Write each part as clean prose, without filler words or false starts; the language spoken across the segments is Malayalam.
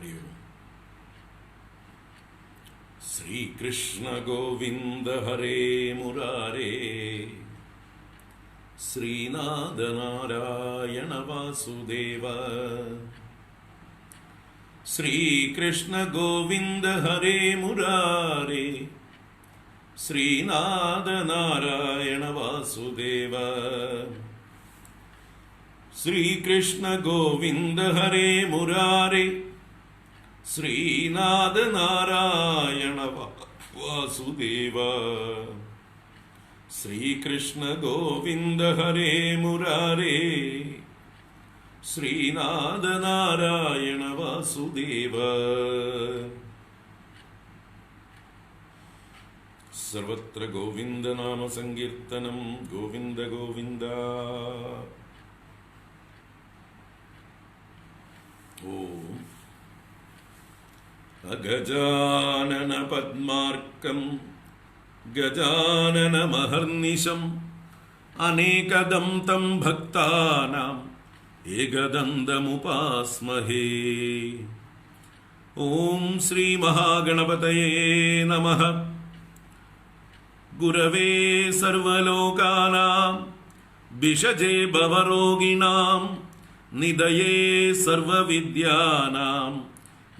हरि ओम। श्री कृष्ण गोविंद हरे मुरारे, श्रीनाथ नारायण वासुदेव। श्री कृष्ण गोविंद हरे मुरारे, श्रीनाथ नारायण वासुदेव। श्री कृष्ण गोविंद हरे मुरारे, श्रीनाथ नारायण वासुदेव। श्री कृष्ण गोविंद हरे मुरारे, श्रीनाथ नारायण वासुदेव। सर्वत्र गोविंद नाम संकीर्तनम, गोविंद गोविंद। ओम अगजानन पद्मार्कं गजानन महर्निशम् अनेकदं तं भक्तानां एकदन्तमुपास्महे। ओम श्री महागणपतये नमः। गुरवे सर्वलोकानां विषजे भवरोगिणां निधये सर्वविद्यानां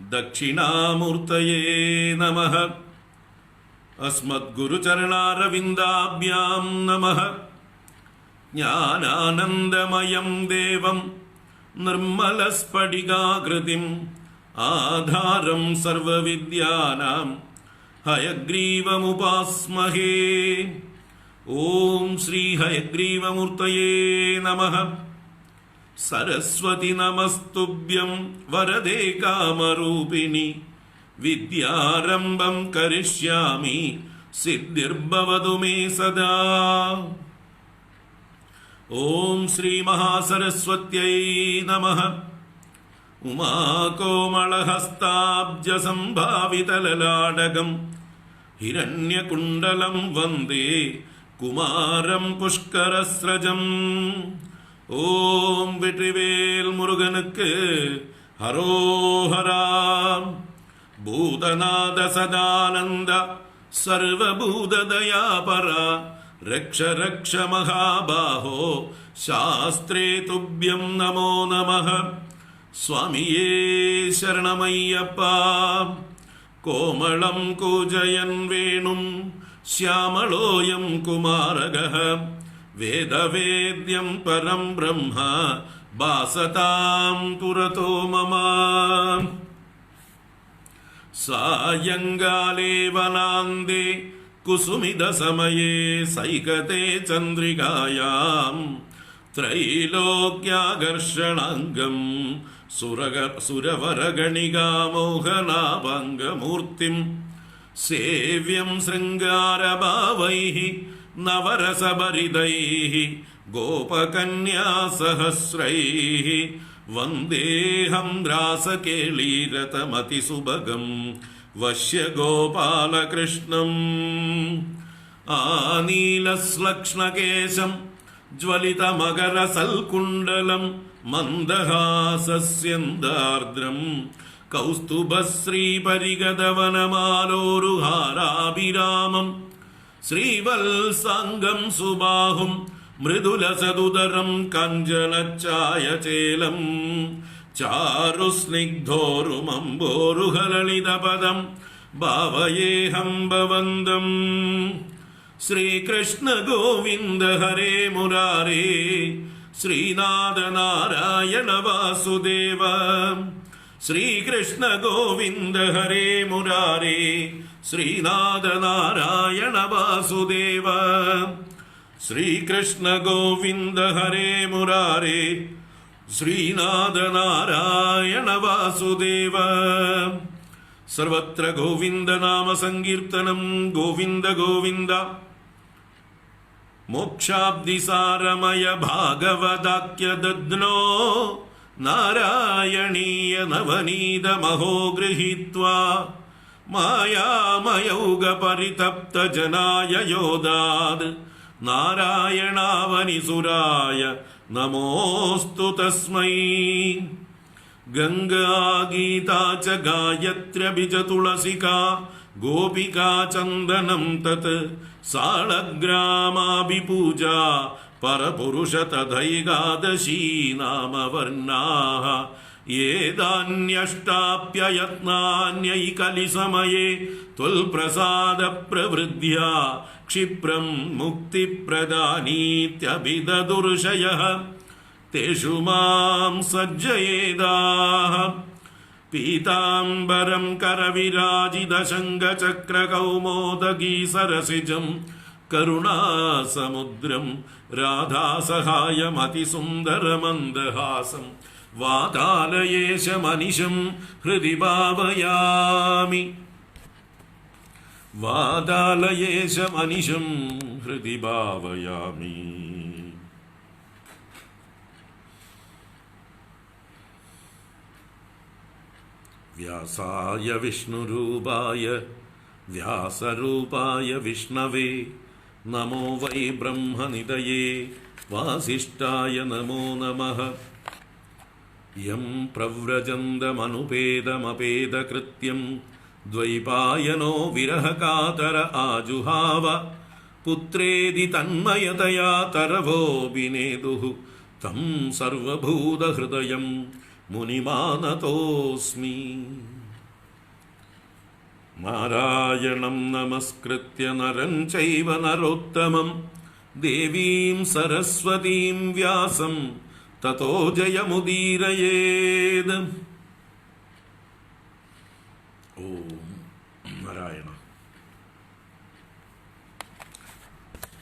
दक्षिणामूर्तये नमः। अस्मद्गुरुचरणारविन्दाभ्यां नमः। ज्ञानानन्दमयं देवं निर्मलस्फटिकाकृतिम् आधारं सर्वविद्यानां हयग्रीवमुपास्महे। ओम श्री हयग्रीवमूर्तये नमः। सरस्वती नमस्तुभ्यं वरदे कामरूपिणि, विद्यारम्भं करिष्यामि सिद्धिर्भवतु मे सदा। ओम श्री महासरस्वत्यै नमः। उमाकोमलहस्ताब्जसंभावितललाटकं हिरण्यकुण्डलं वन्दे कुमारं पुष्करस्रजम्। ओम வெற்றிவேல் முருகனுக்கு ஹரோஹரா। பூதநாத சதானந்த சர்வபூததயாபரா, ரக்ஷ ரக்ஷ மகாபாஹோ சாஸ்திரே துப்யம் நமோ நமः। சுவாமியே சரணமையப்பா। கோமளம் கூஜயன் வேணும் श्यामलोऽयं कुमारगः, वेदवेद्यं परं ब्रह्म भासतां पुरतो मम। सायङ्काले वनान्दे कुसुमिदसमये सैकते चन्द्रिकायां त्रैलोक्याकर्षणाङ्गं सुरवरगणिका मोहनाभङ्गमूर्तिं सेव्यं शृङ्गारभावैः नवरसभरितैः गोपकन्यासहस्रैः वन्देऽहं रासकेळीरतमतिसुभगं वश्यगोपालकृष्णम्। आनीलश्लक्ष्णकेशं ज्वलितमकरसल्कुण्डलं मन्दहासस्यन्दार्द्रं कौस्तुभश्रीपरिगतवनमालोरुहाराभिरामं श्रीवत्साङ्गं सुबाहुं मृदुलसदुदरं कञ्चनच्छायचेलं चारुस्निग्धोरुमम्बोरुहललितपदं भावयेऽहं भवन्दम्। श्रीकृष्ण गोविन्द हरे मुरारे, श्रीनाथ नारायण वासुदेव। श्रीकृष्ण गोविन्द हरे मुरारे, श्रीनाथ नारायण वासुदेव। श्रीकृष्ण गोविन्द हरे मुरारे, श्रीनाथ नारायण वासुदेव। सर्वत्र गोविन्द नाम संकीर्तनं, गोविन्द गोविन्द। मोक्षाब्धिसारमय भागवताख्यदध्नो नारायणीय नवनीतमहो गृहीत्वा मायामयौगपरितप्तजनाय योदात् नारायणावनिसुराय नमोऽस्तु तस्मै। गंगा गीता च गायत्र्यभिज तुलसिका गोपिका चंदनं तत् साळग्रामाभिपूजा परपुरुष तथैकादशी नाम वर्णाः येदान्यष्टाप्ययत्नान्यैकलिसमये त्वल्प्रसादप्रवृद्ध्या क्षिप्रं मुक्तिप्रदानीत्यभिददुर्षयः तेषु मां सज्जयेदाः पीताम्बरं करविराजितशङ्खचक्रकौमोदगी सरसिजं करुणासमुद्रं राधासहायमतिसुन्दरमन्दहासं वातालयेशमनिशं हृदि भावयामि वातालयेशमनिशं हृदि भावयामि। व्यासाय विष्णुरूपाय व्यासरूपाय विष्णवे नमो वै ब्रह्मनिधये वासिष्ठाय नमो नमः। यं प्रव्रजन्तमनुपेदमपेदकृत्यं द्वैपायनो विरहकातर आजुहाव पुत्रेदि तन्मयतया तरवोऽभिनेदुः तं सर्वभूतहृदयं मुनिमानतोऽस्मि। नारायणं नमस्कृत्य नरं चैव नरोत्तमं देवीं सरस्वतीं व्यासं ततो जयमुदीरयेत्। ഓം നാരായണ.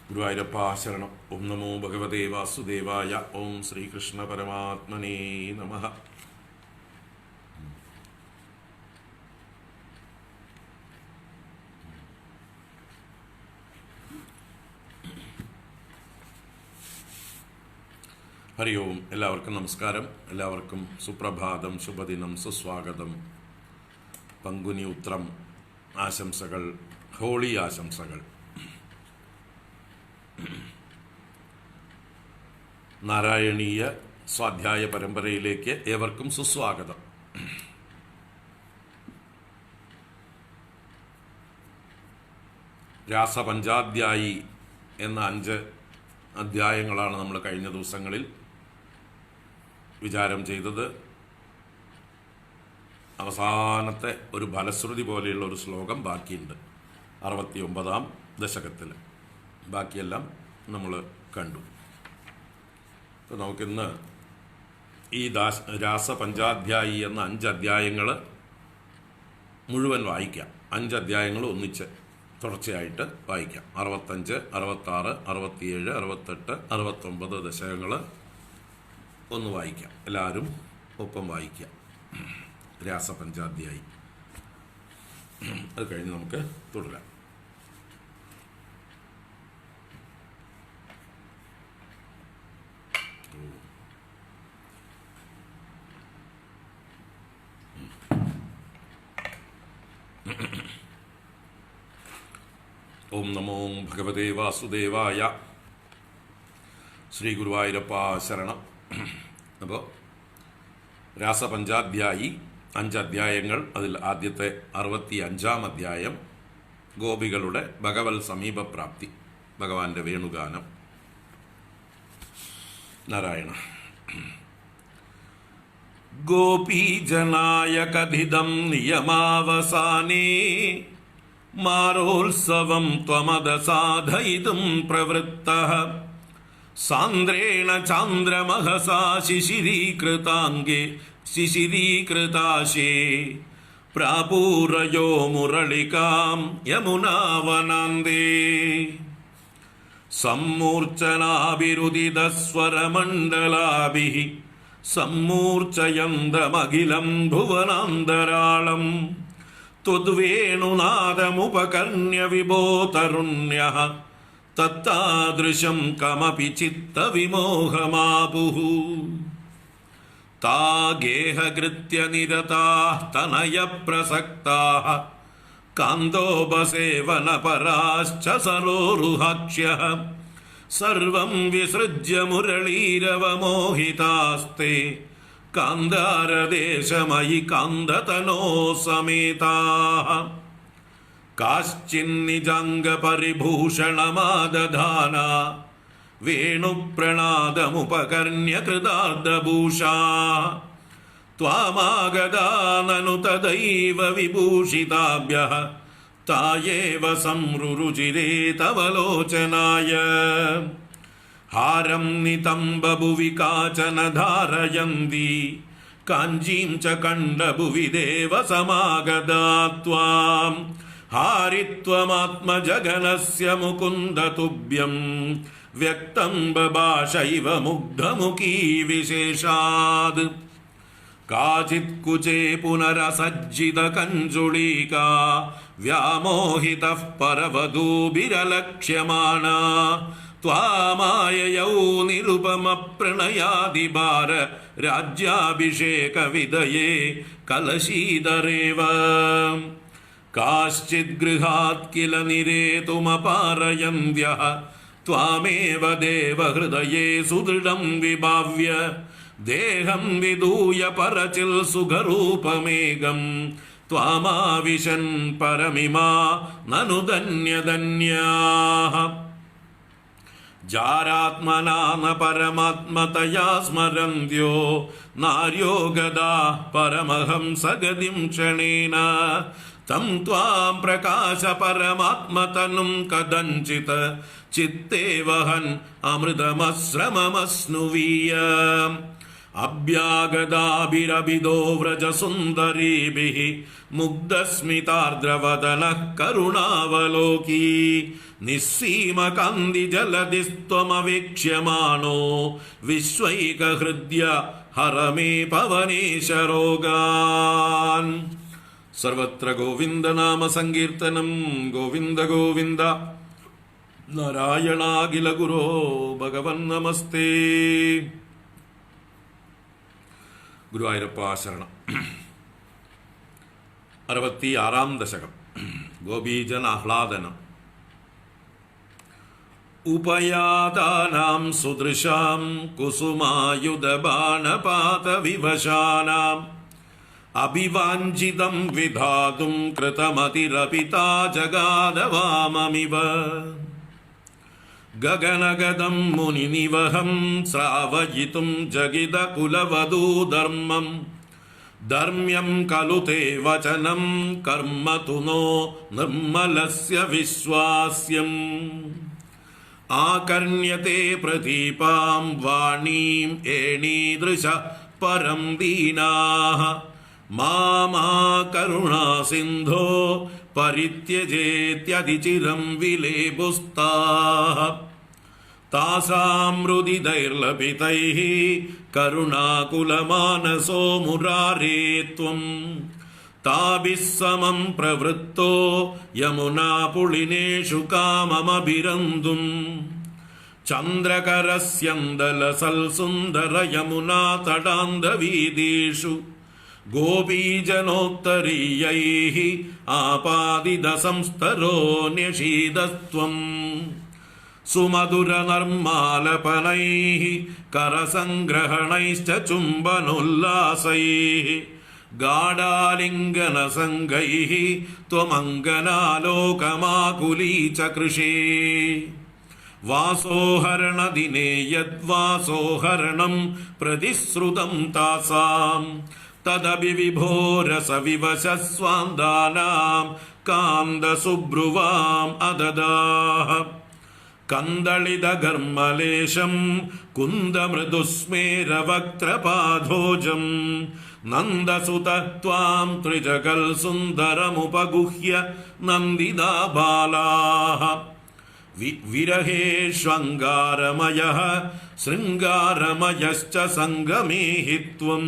ഗുരുവായൂരപ്പ ശരണം. ഓം നമോ ഭഗവതേ വാസുദേവായ. ഓം ശ്രീകൃഷ്ണ പരമാത്മനേ നമഃ. ഹരി ഓം. എല്ലാവർക്കും നമസ്കാരം. എല്ലാവർക്കും സുപ്രഭാതം, ശുഭദിനം, സുസ്വാഗതം. പങ്കുനി ഉത്രം ആശംസകൾ, ഹോളി ആശംസകൾ. നാരായണീയ സ്വാധ്യായ പരമ്പരയിലേക്ക് ഏവർക്കും സുസ്വാഗതം. രാസപഞ്ചാധ്യായി എന്ന 5 അധ്യായങ്ങളാണ് നമ്മൾ കഴിഞ്ഞ ദിവസങ്ങളിൽ വിചാരം ചെയ്തത്. അവസാനത്തെ ഒരു ഫലശ്രുതി പോലെയുള്ള ഒരു ശ്ലോകം ബാക്കിയുണ്ട് 69-ാം ദശകത്തിൽ. ബാക്കിയെല്ലാം നമ്മൾ കണ്ടു. അപ്പോൾ നമുക്കിന്ന് ഈ രാസപഞ്ചാധ്യായി എന്ന 5 അധ്യായങ്ങൾ മുഴുവൻ വായിക്കാം. 5 അധ്യായങ്ങൾ ഒന്നിച്ച് തുടർച്ചയായിട്ട് വായിക്കാം. 65, 66, 67, 68, 69 ദശകങ്ങൾ ഒന്ന് വായിക്കാം. എല്ലാവരും ഒപ്പം വായിക്കാം. രാസപഞ്ചാധ്യായി. അത് കഴിഞ്ഞ് നമുക്ക് തുടരാം. ഓം നമോ ഭഗവതേ വാസുദേവായ. ശ്രീ ഗുരുവായൂരപ്പ ശരണം. അപ്പോൾ രാസപഞ്ചാധ്യായി 5 അധ്യായങ്ങൾ. അതിൽ ആദ്യത്തെ 65-ാം അധ്യായം ഗോപികളുടെ ഭഗവത് സമീപപ്രാപ്തി, ഭഗവാന്റെ വേണുഗാനം. നാരായണ. ഗോപീജനായ കഥിതം നിയമാവസാനേ മാരോത്സവം ത്വമദസാധയിതും പ്രവൃത്തഃ സാന്ദ്രേണ ചാന്ദ്രമഹസാ ശിശിരീകൃതാംഗേ ശിശിരീകൃതാശേ പ്രാപൂരയോ മുരളികാം യമുനാവനാന്തേ സമ്മൂർച്ഛനാഭിരുദിതസ്വരമണ്ഡലാഭിഃ സമ്മൂർച്ഛയന്തമഖിലം ഭുവനാന്തരാളം ത്വദ്വേണുനാദമുപകർണ്യ വിഭോ തരുണ്യഃ തത്താദൃശം കമപി ചിത്തവിമോഹമാപുഃ താ ഗേഹകൃത്യനിരതാഃ തനയപ്രസക്താഃ കാന്തോപസേവനപരാശ്ച സരോരുഹാക്ഷ്യഃ സർവം വിസൃജ്യ മുരളീരവമോഹിതാസ്തേ കാന്താരദേശമയി കാന്തതനോ സമേതാഃ കാശ്ചിന്നിജാംഗപരിഭൂഷണമാദധാന വേണുപ്രണാദമുപകർണ്യ കൃതാർദ്ധഭൂഷാ ത്വാമാഗതാ നനു തദൈവ വിഭൂഷിതാഭ്യഃ തായേവ സംരുരുചിരേ തവ ലോചനായ ഹാരം നിതംബഭുവി കാചന ധാരയന്തി കാഞ്ചീം ച കണ്ഠഭുവി ദേവ സമാഗതാ ത്വാം ഹാരിത്വമാത്മജഗനസ്യ മുകുന്ദ തുഭ്യം വ്യക്തം ബഭാഷൈവ മുഗ്ധമുഖീ വിശേഷാദ് കാചിത് കുചേ പുനരസജ്ജിത കഞ്ജുളീകാ വ്യാമോഹിതഃ പരവധൂഭിരലക്ഷ്യമാണ ത്വാമായയൗ നിരുപമ പ്രണയാദിഭാര രാജ്യാഭിഷേക വിദയേ കലശീധരേവ കാശ്ചിത് ഗൃഹാത് കില നിരേതുമപാരയന്ത്യഃ ത്വാമേവ ദേവഹൃദയേ സുദൃഢം വിഭാവ്യ ദേഹം വിദൂയ പരചിൽ സുഖരൂപമേകം ത്വാമാവിശൻ പരമിമാ നനു ധന്യധന്യാഃ ജാരാത്മനാ ന പരമാത്മതയാ സ്മരന്ത്യോ നാര്യോ ഗദാ പരമഹംസഗതിം ക്ഷണേന തം ത്വാം പ്രകാശ പരമാത്മതനും കദഞ്ചിത് ചിത്തേ വഹൻ അമൃതമശ്രമമസ്നുവീയ അഭ്യാഗതാഭിരഭിദോ വ്രജസുന്ദരീഭിഃ മുഗ്ധസ്മിതാർദ്രവദനഃ കരുണാവലോകീ നിസ്സീമകാന്തിജലധിസ്ത്വമവീക്ഷ്യമാണോ വിശ്വൈകഹൃദ്യ ഹരമേ പവനേശ രോഗാൻ. സർവത്ര ഗോവിന്ദനാമ സങ്കീർത്തനം. ഗോവിന്ദ ഗോവിന്ദ. നാരായണാഖില ഗുരോ ഭഗവൻ നമസ്തേ. ഗുരുവായൂരപ്പ ശരണം. 66 ദശകം. ഗോപീജനാഹ്ലാദനം. ഉപയാതാനാം സുദൃശാം കുസുമായുധബാണപാതവിവശാനാം അഭിവാഞ്ചിതം വിധാതും കൃതമതിരപിതാ ജഗാദവാമമിവ ഗഗനഗദം മുനിനിവഹം ശ്രാവയിതും ജഗിത കുലവധൂധർമ്മം ധർമ്മ്യം ഖലു തേ വചനം കർമ്മ തു നോ നിർമ്മലസ്യ വിശ്വാസ്യം ആകർണ്യത്തെ പ്രദീപാം വാണീം ഏണീദൃശ പരം ദീനാഃ മാമാ കരുണാ സിന്ധോ പരിത്യജേത്യതിചിരം വിലേപുസ്താഃ താസാം ഹൃദിദൈർലഭിതൈഃ കരുണാകുലമാനസോ മുരാരേ ത്വം താഭിഃ സമം പ്രവൃത്തോ യമുനാപുളിനേഷു കാമമഭിരന്തും ചന്ദ്രകരസ്യന്തലസൽസുന്ദര യമുനാ തടാന്തവീഥീഷു ഗോപീജനോത്തരീയൈഃ ആപാദിത സംസ്തരോന്യഷീദസ്ത്വം സുമധുരനർമാലപനൈഃ കരസംഗ്രഹണൈശ്ച ചുംബനോല്ലാസൈഃ ഗാഢാലിംഗനസംഗൈഃ ത്വമംഗനാലോകമാകുലീ ച കൃശേ വാസോഹരണദിനെ യദ്വാസോഹരണം പ്രതിശ്രുതം താസാം തദഭിവിഭോരസവിവശസ്വാന്താനാം കാന്തസുബ്രുവാം അദദാഃ കന്ദളിതഘർമ്മലേശം കുന്ദമൃദുസ്മേരവക്ത്രപാദോജം നന്ദസുത ത്വാം ത്രിജഗൽ സുന്ദരമുപഗുഹ്യ നന്ദിതാ ബാലാഃ വിരഹേഷ്വംഗാരമയഃ ശൃംഗാരമയശ്ച സംഗമേ हि त्वं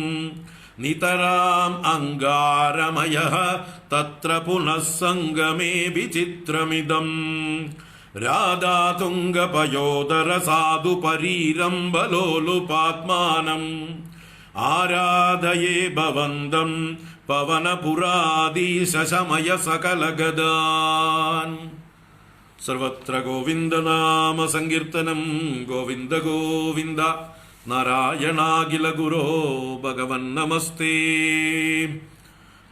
നിതരാം അംഗാരമയഃ തത്ര പുനഃ സംഗമേ വിചിത്രമിദം രാധാതുംഗപയോദര സാധു പരീരംബലോലുപാത്മാനം ആരാധയേ ഭവന്തം പവനപുരാധീശമയ സകലഗദാൻ. സർവത്ര ഗോവിന്ദനാമ സങ്കീർത്തനം. ഗോവിന്ദ ഗോവിന്ദ. നാരായണാഖില ഗുരോ ഭഗവൻ നമസ്തേ.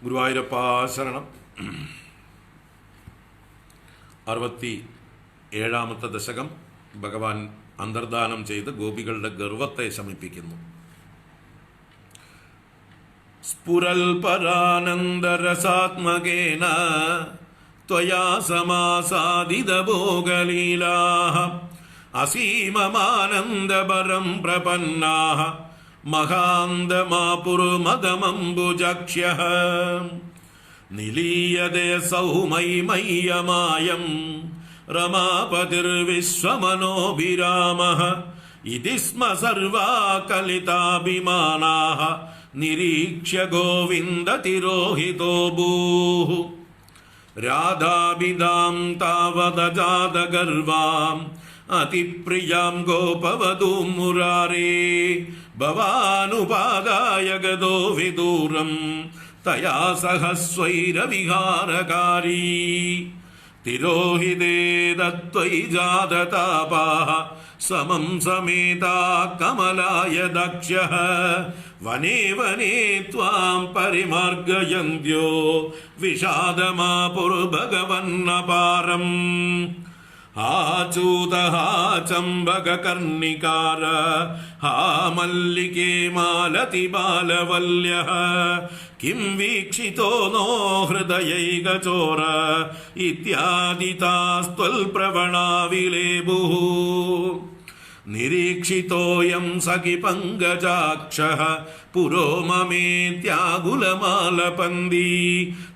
ഗുരുവായൂരപ്പ ശരണം. 67-ാമത്തെ ദശകം ഭഗവാൻ അന്തർദാനം ചെയ്ത് ഗോപികളുടെ ഗർവത്തെ ശമിപ്പിക്കുന്നു. സ്ഫുരൽ പരാനന്ദരസാത്മകേന ത്വയാ സമാസാദിത ഭോഗലീലാഃ അസീമമാനന്ദപരം പ്രപന്നാഃ മഹാന്തമാപുർമദമംബുജക്ഷ്യഃ നിലീയതേ സൗമൈമയ്യമായം രമാപതിർവിശ്വമനോഭിരാമഃ ഇതി സ്മ സർവാ കലിതാഭിമാനാഃ നിരീക്ഷ്യ ഗോവിന്ദ തിരോഹിതോ ഭൂഃ രാധാഭിധാം താവദജാതഗർവാം അതിപ്രിയാം ഗോപവധൂം മുരാരേ ഭവാനുപാദായ ഗതോ വിദൂരം തയാ സഹ സ്വൈരവിഹാരകാരീ തിരോഹിതേ തത്വൈ ജാതതാപാഃ സമം സമേതാ കമലായ ദക്ഷ്യഃ വനേ വനേ ത്വാം പരിമാർഗയന്ത്യോ വിഷാദമാപുർഭഗവന്നപാരം ഹാ ചൂത ഹാ ചമ്പകകർണികാര ഹാ മല്ലികേ മാലതി ബാലവല്യഃ കിം വീക്ഷിതോ നോ ഹൃദയൈകചോര ഇത്യാദിതാസ്ത്വൽപ്രവണാ വിലേഭുഃ നിരീക്ഷിതോയം സഖി പങ്കജാക്ഷഃ പുരോ മമേത്യാകുലമാലപന്തി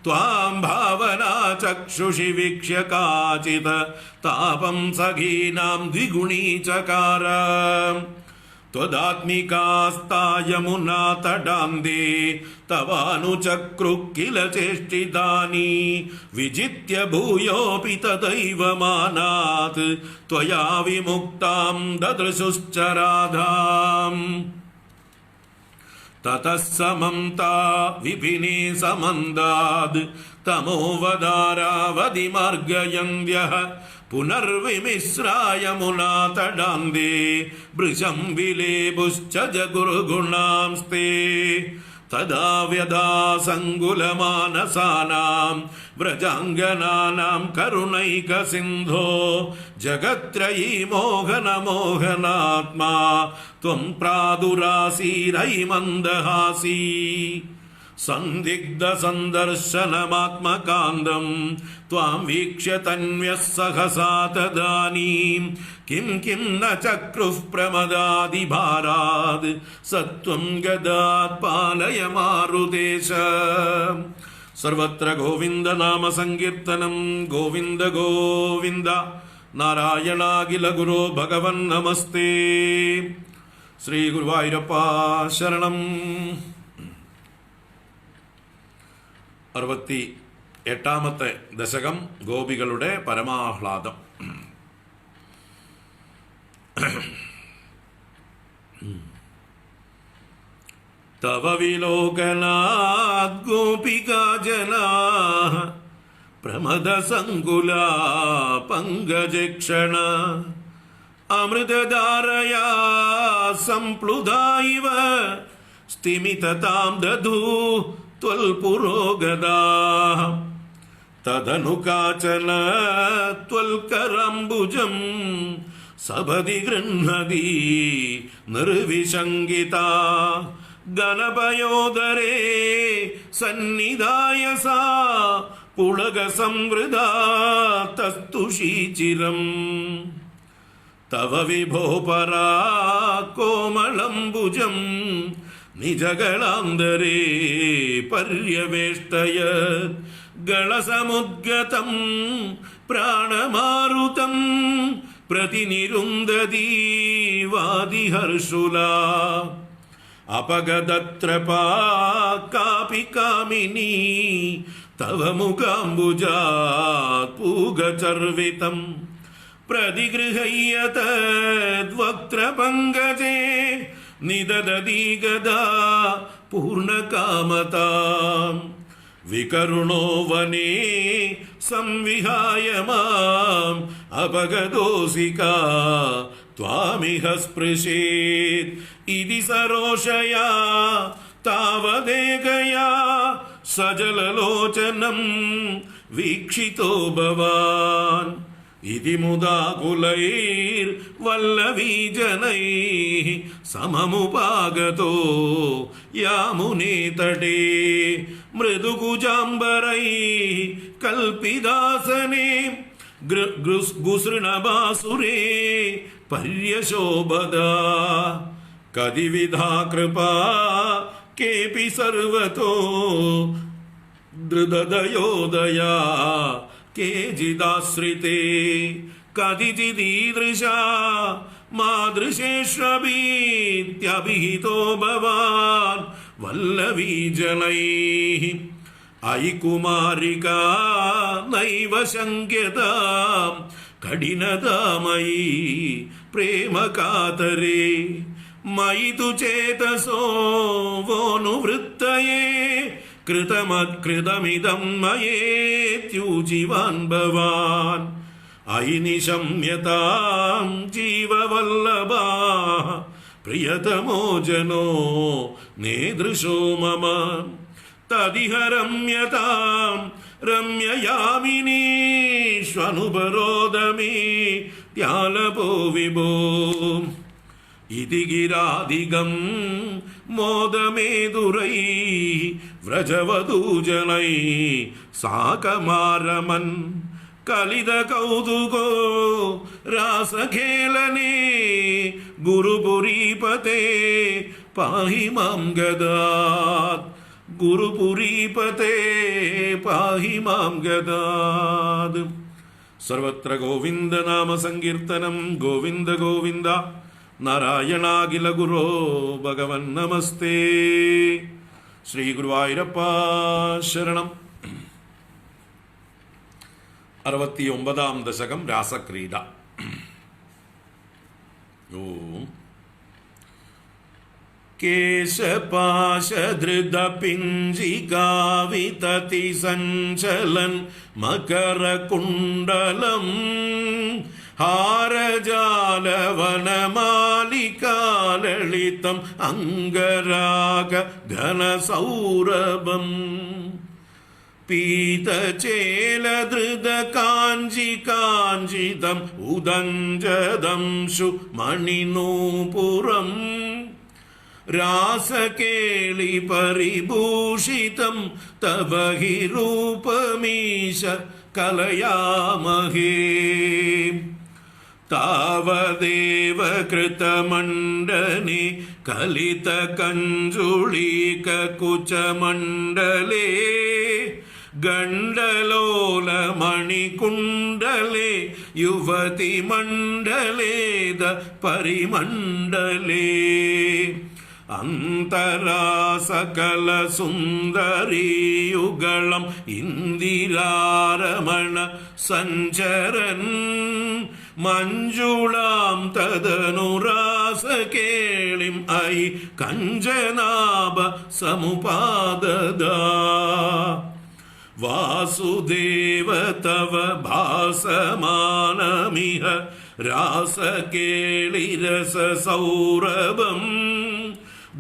ത്വാം ഭാവനാ ചക്ഷുഷി വീക്ഷ്യ കാചിത് താപം സഖീനാം ദ്വിഗുണീ ചകാര ത്വദാത്മികാസ്തായമുനാ തടാന്തേ തവാനുചക്രു കില ചേഷ്ടിതാനി വിജിത്യ ഭൂയോപി തദൈവ മാനാത് ത്വയാ വിമുക്താം ദദൃശുശ്ചരാധാം തതഃ സമം താ വിപിനേ സമന്താദ് തമോവദാരാവതി മാർഗയന്ത്യഃ പുനർവിമിശ്രായ മുനാ തടാന്തേ വൃശം വിലേപുശ്ച ജഗുർഗുണാംസ്തേ തദാ വ്യഥാസങ്കുലമാനസാനാം വ്രജാംഗനാനാം കരുണൈകസിന്ധോ ജഗത്രയീ മോഹനമോഹനാത്മാ ത്വം പ്രാദുരാസീരൈ മന്ദഹാസീ സന്ദിഗ്ധ സന്ദർശനമാത്മകാന്തം ത്വാം വീക്ഷ്യ തന്വഃ സഹസാ തദാനീം കിം കിം ന ചക്രുഃ പ്രമദാദിഭാരാത് സത്വം ഗദാത് പാലയ മാരുതേശ. സർവത്ര ഗോവിന്ദ നാമ സങ്കീർത്തനം. ഗോവിന്ദ ഗോവിന്ദ. നാരായണാഖില ഗുരോ ഭഗവൻ നമസ്തേ. ശ്രീ ഗുരുവായൂരപ്പ ശരണം. 68-ാമത്തെ ദശകം ഗോപികളുടെ പരമാഹ്ലാദം. തവ വിലോകനാദ് ഗോപികാ ജനാഃ പ്രമദസങ്കുലാ പങ്കജക്ഷണ അമൃതധാരയാ സംപ്ലുതാ ഇവ സ്ഥിമിതതാം ദധൂ ത്വൽപുരോഗദാഃ തദനു കാചന ത്വൽകരംബുജം സപദി ഗൃഹ്ണതി നിർവിശങ്കിതാ ഗണപയോദരേ സന്നിധായ സാ പുളക സംവൃതാ തസ്തുഷീചിരം തവ വിഭോ പരാ കോമളംബുജം നിജഗളാന്തരേ പര്യവേഷ്ടയ ഗളസമുദ്ഗതം പ്രാണമാരുതം പ്രതിനിരുന്ദതി വാദിഹർഷുലാ അപഗതത്രപാ കാപി കാമിനി തവ മുഖാംബുജാത് പൂഗചർവിതം പ്രതിഗൃഹ്യതദ്വക്ത്രപങ്കജേ നിദദതി ഗദാ പൂർണ്ണകാമതാം വികരുണോ വനേ സംവിഹായ മാം അപഗതോസികാ त्वामिह स्पृशेत् इति सरोषया तावदेकया सजललोचनं वीक्षितो भवान् इति मुदा कुलैर्वल्लवीजनैः सममुपागतो यामुने तटे मृदुकुजाम्बरैः कल्पिदासने गुसृणबासुरे पर्यशोभदा कदिविधा कृपा केऽपि सर्वतो धृददयोदया केचिदाश्रिते कदिचिदीदृशा मादृशेष्वभीत्यभिहितो भवान् वल्लवीजनैः अयि कुमारिका नैव शङ्क्यतां कठिनतामयी प्रेमकातरे मयि तु चेतसो वोऽनुवृत्तये कृतमिदं मयेत्यूजिवान् भवान् अयि निशम्यतां जीववल्लभा प्रियतमो जनो नेदृशो मम तदिह रम्यतां रम्ययामिनीष्वनुपरोदमे त्यालपो विभो इति गिरादिगं मोदमेदुरैः व्रजवधूजनैः साकमारमन् कलितकौतुको रासखेलने गुरुपुरीपते पाहि मां गदात् गुरुपुरीपते पाहि मां गदात् सर्वत्र गोविन्द नाम संकीर्तनं गोविन्द गोविन्द നാരായണാഖില ഗുരോ ഭഗവൻ നമസ്തേ. ശ്രീ ഗുരുവായൂരപ്പ ശരണം. 69-ാം ദശകം രാസക്രീഡ. ഓം കേശപാശധൃതപിഞ്ചികാവിതതി സഞ്ചലൻ മകരകുണ്ടലം हारजालवनमालिकाललितम् अङ्गराग घनसौरभम् पीतचेलधृतकाञ्जिकाञ्जितम् उदञ्जदंशु मणिनूपुरम् रासकेळि परिभूषितं तव हि रूपमीश कलयामहे तावदेव कृतमण्डने कलितकञ्जुळीककुचमण्डले गण्डलोलमणिकुण्डले युवतिमण्डलेद परिमण्डले अन्तरासकलसुन्दरीयुगलम् इन्दिरारमण सञ्चरन् मञ्जुळां तदनुरासकेळिम् अयि कञ्जनाभ समुपाददा वासुदेव तव भासमानमिह रासकेळिरससौरभम्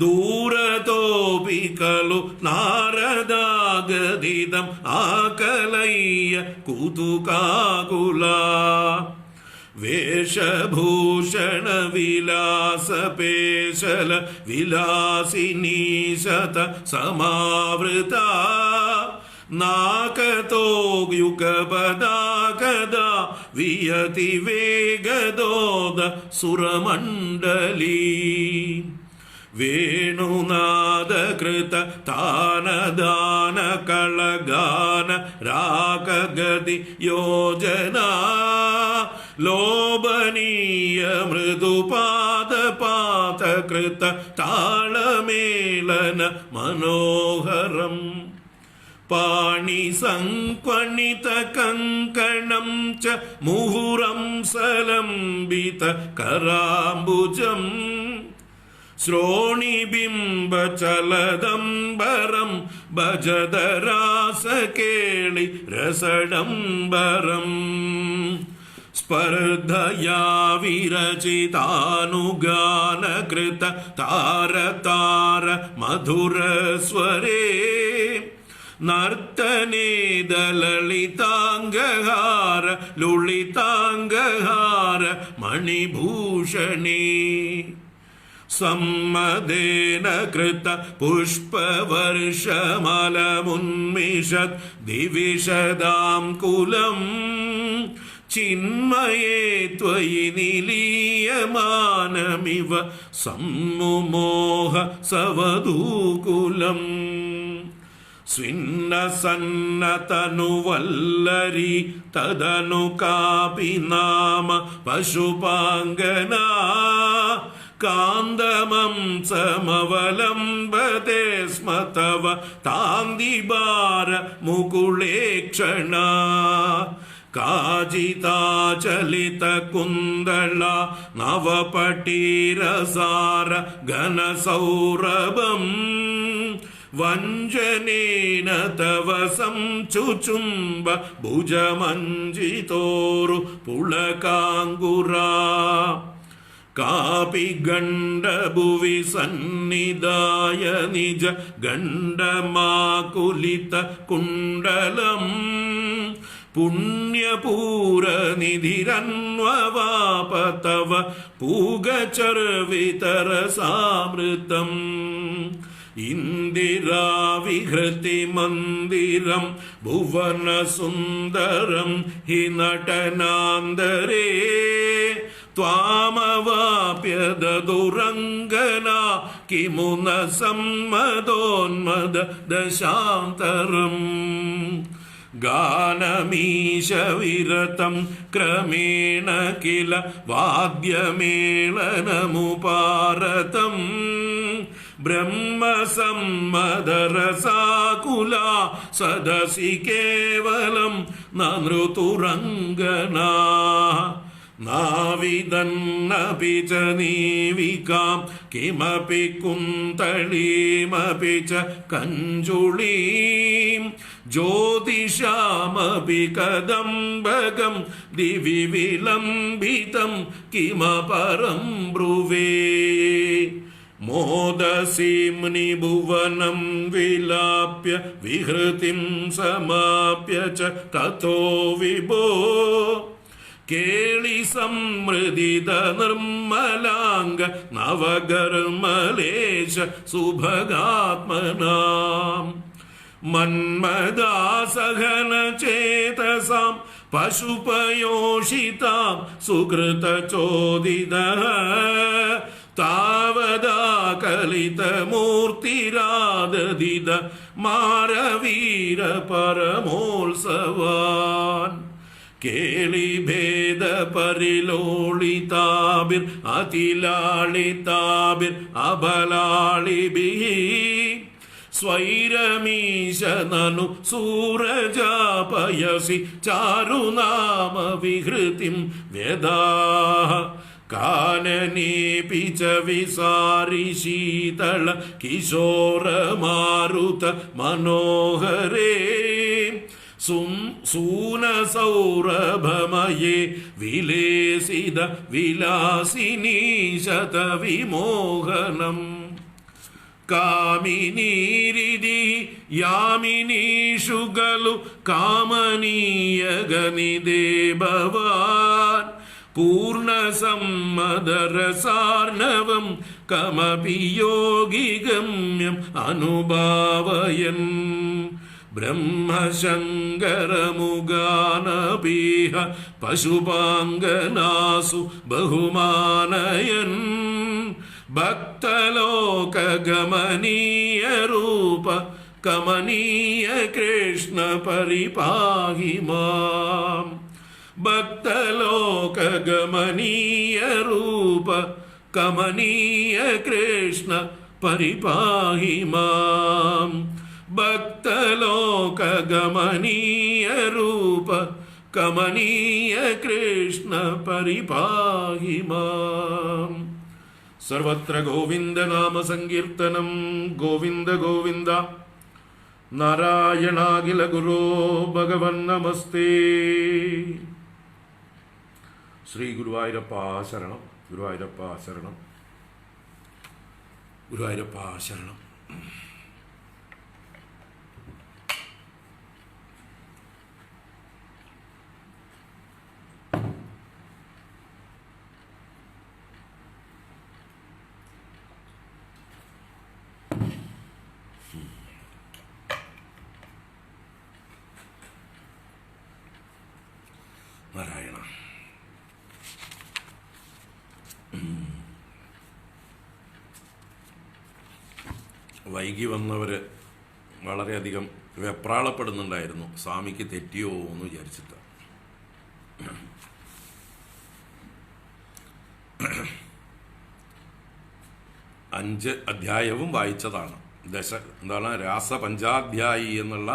दूरतोऽपि खलु नारदागदिदम् आकलय्य कुतुकाकुला वेशभूषणविलासपेशल विलासिनी शत समावृता नाकतो युगपदाकदा वियति वेगदोद सुरमण्डली वेणुनादकृत तानदान कलगान राकगति योजना लोभनीय मृदुपादपातकृत तालमेलन मनोहरम् पाणिसङ्क्वणितकङ्कणं च मुहुरं सलम्बित कराम्बुजम् श्रोणिबिम्बचलदम्बरं भजदरासकेळि रसडम्बरम् स्पर्धया विरचितानुगानकृत तारतार मधुरस्वरे नर्तनेदललिताङ्गहार लुलिताङ्गहार मणिभूषणे सम्मदेन कृत पुष्पवर्षमलमुन्मिषत् दिविशदाङ्कुलम् चिन्मये त्वयि निलीयमानमिव सम्मुमोह सवधूकुलम् स्विन्नसन्नतनुवल्लरी तदनु कापि नाम पशुपाङ्गना कान्दमं समवलम्बते स्म तव तान्दिबार मुकुलेक्षणा काजिताचलितकुन्दला नवपटीरसार घनसौरभम् वञ्जनेन तव संचुचुम्ब भुजमञ्जितोरु पुलकाङ्गुरा कापि गण्डभुवि सन्निधाय निज गण्डमाकुलितकुण्डलम् पुण्यपूरनिधिरन्ववाप तव पूगचर्वितरसामृतम् इन्दिराविहृतिमन्दिरं भुवनसुन्दरं हि नटनान्दरे त्वामवाप्य ददुरङ्गना किमु न सम्मदोन्मद दशान्तरम् गानमीश विरतं क्रमेण किल वाद्यमेलनमुपारतम् ब्रह्मसम्मदरसाकुला सदसि केवलं न नृतुरङ्गना नाविदन्नपि च नीविकां किमपि कुन्तलीमपि च कञ्जुलीं ज्योतिषामपि कदम्बकं दिवि विलम्बितं किमपरं ब्रुवे मोदसीम्नि भुवनं विलाप्य विहृतिं समाप्य च ततो विभो केळि समृदित निर्मलांग नवगर्मलेश सुभगात्मनाम् मन्मदासघन चेतसां पशुपयोषितां सुकृतचोदितः तावदा कलितमूर्तिराददिद मारवीर परमोत्सवान् केलिभेद परिलोलिताभिर् अतिलालिताभिर् अबलालिभिः स्वैरमीश ननु सूरजापयसि चारुनाम विहृतिं व्यदाः काननेऽपि च विसारि शीतल किशोरमारुत मनोहरे सूनसौरभमये विलेसिद विलासिनी शतविमोहनम् कामिनीरिदि यामिनीषु गलु कामनीयगनिदे भवान् पूर्णसम्मदरसार्णवं कमपि योगिगम्यम् अनुभावयन् ब्रह्मशङ्करमुगानपीह पशुपाङ्गनासु बहुमानयन् भक्तलोकगमनीय रूप कमनीय कृष्ण परिपाहि माम् भक्तलोकगमनीय रूप कमनीय कृष्ण परिपाहि माम् भक्तलोकगमनीय रूप कमनीय कृष्ण परिपाहि माम्। सर्वत्र गोविंद नाम संकीर्तनं गोविंद गोविंद। नारायणाखिल गुरो भगवन् नमस्ते। ശ്രീ ഗുരുവായൂരപ്പ ശരണം, ഗുരുവായൂരപ്പ ശരണം, ഗുരുവായൂരപ്പ ശരണം. നാരായണ. വൈകി വന്നവർ വളരെയധികം വെപ്രാളപ്പെടുന്നുണ്ടായിരുന്നു, സ്വാമിക്ക് തെറ്റിയോ എന്ന് വിചാരിച്ചിട്ട്. 5 അധ്യായവും വായിച്ചതാണ്. എന്താണ് രാസപഞ്ചാധ്യായി എന്നുള്ള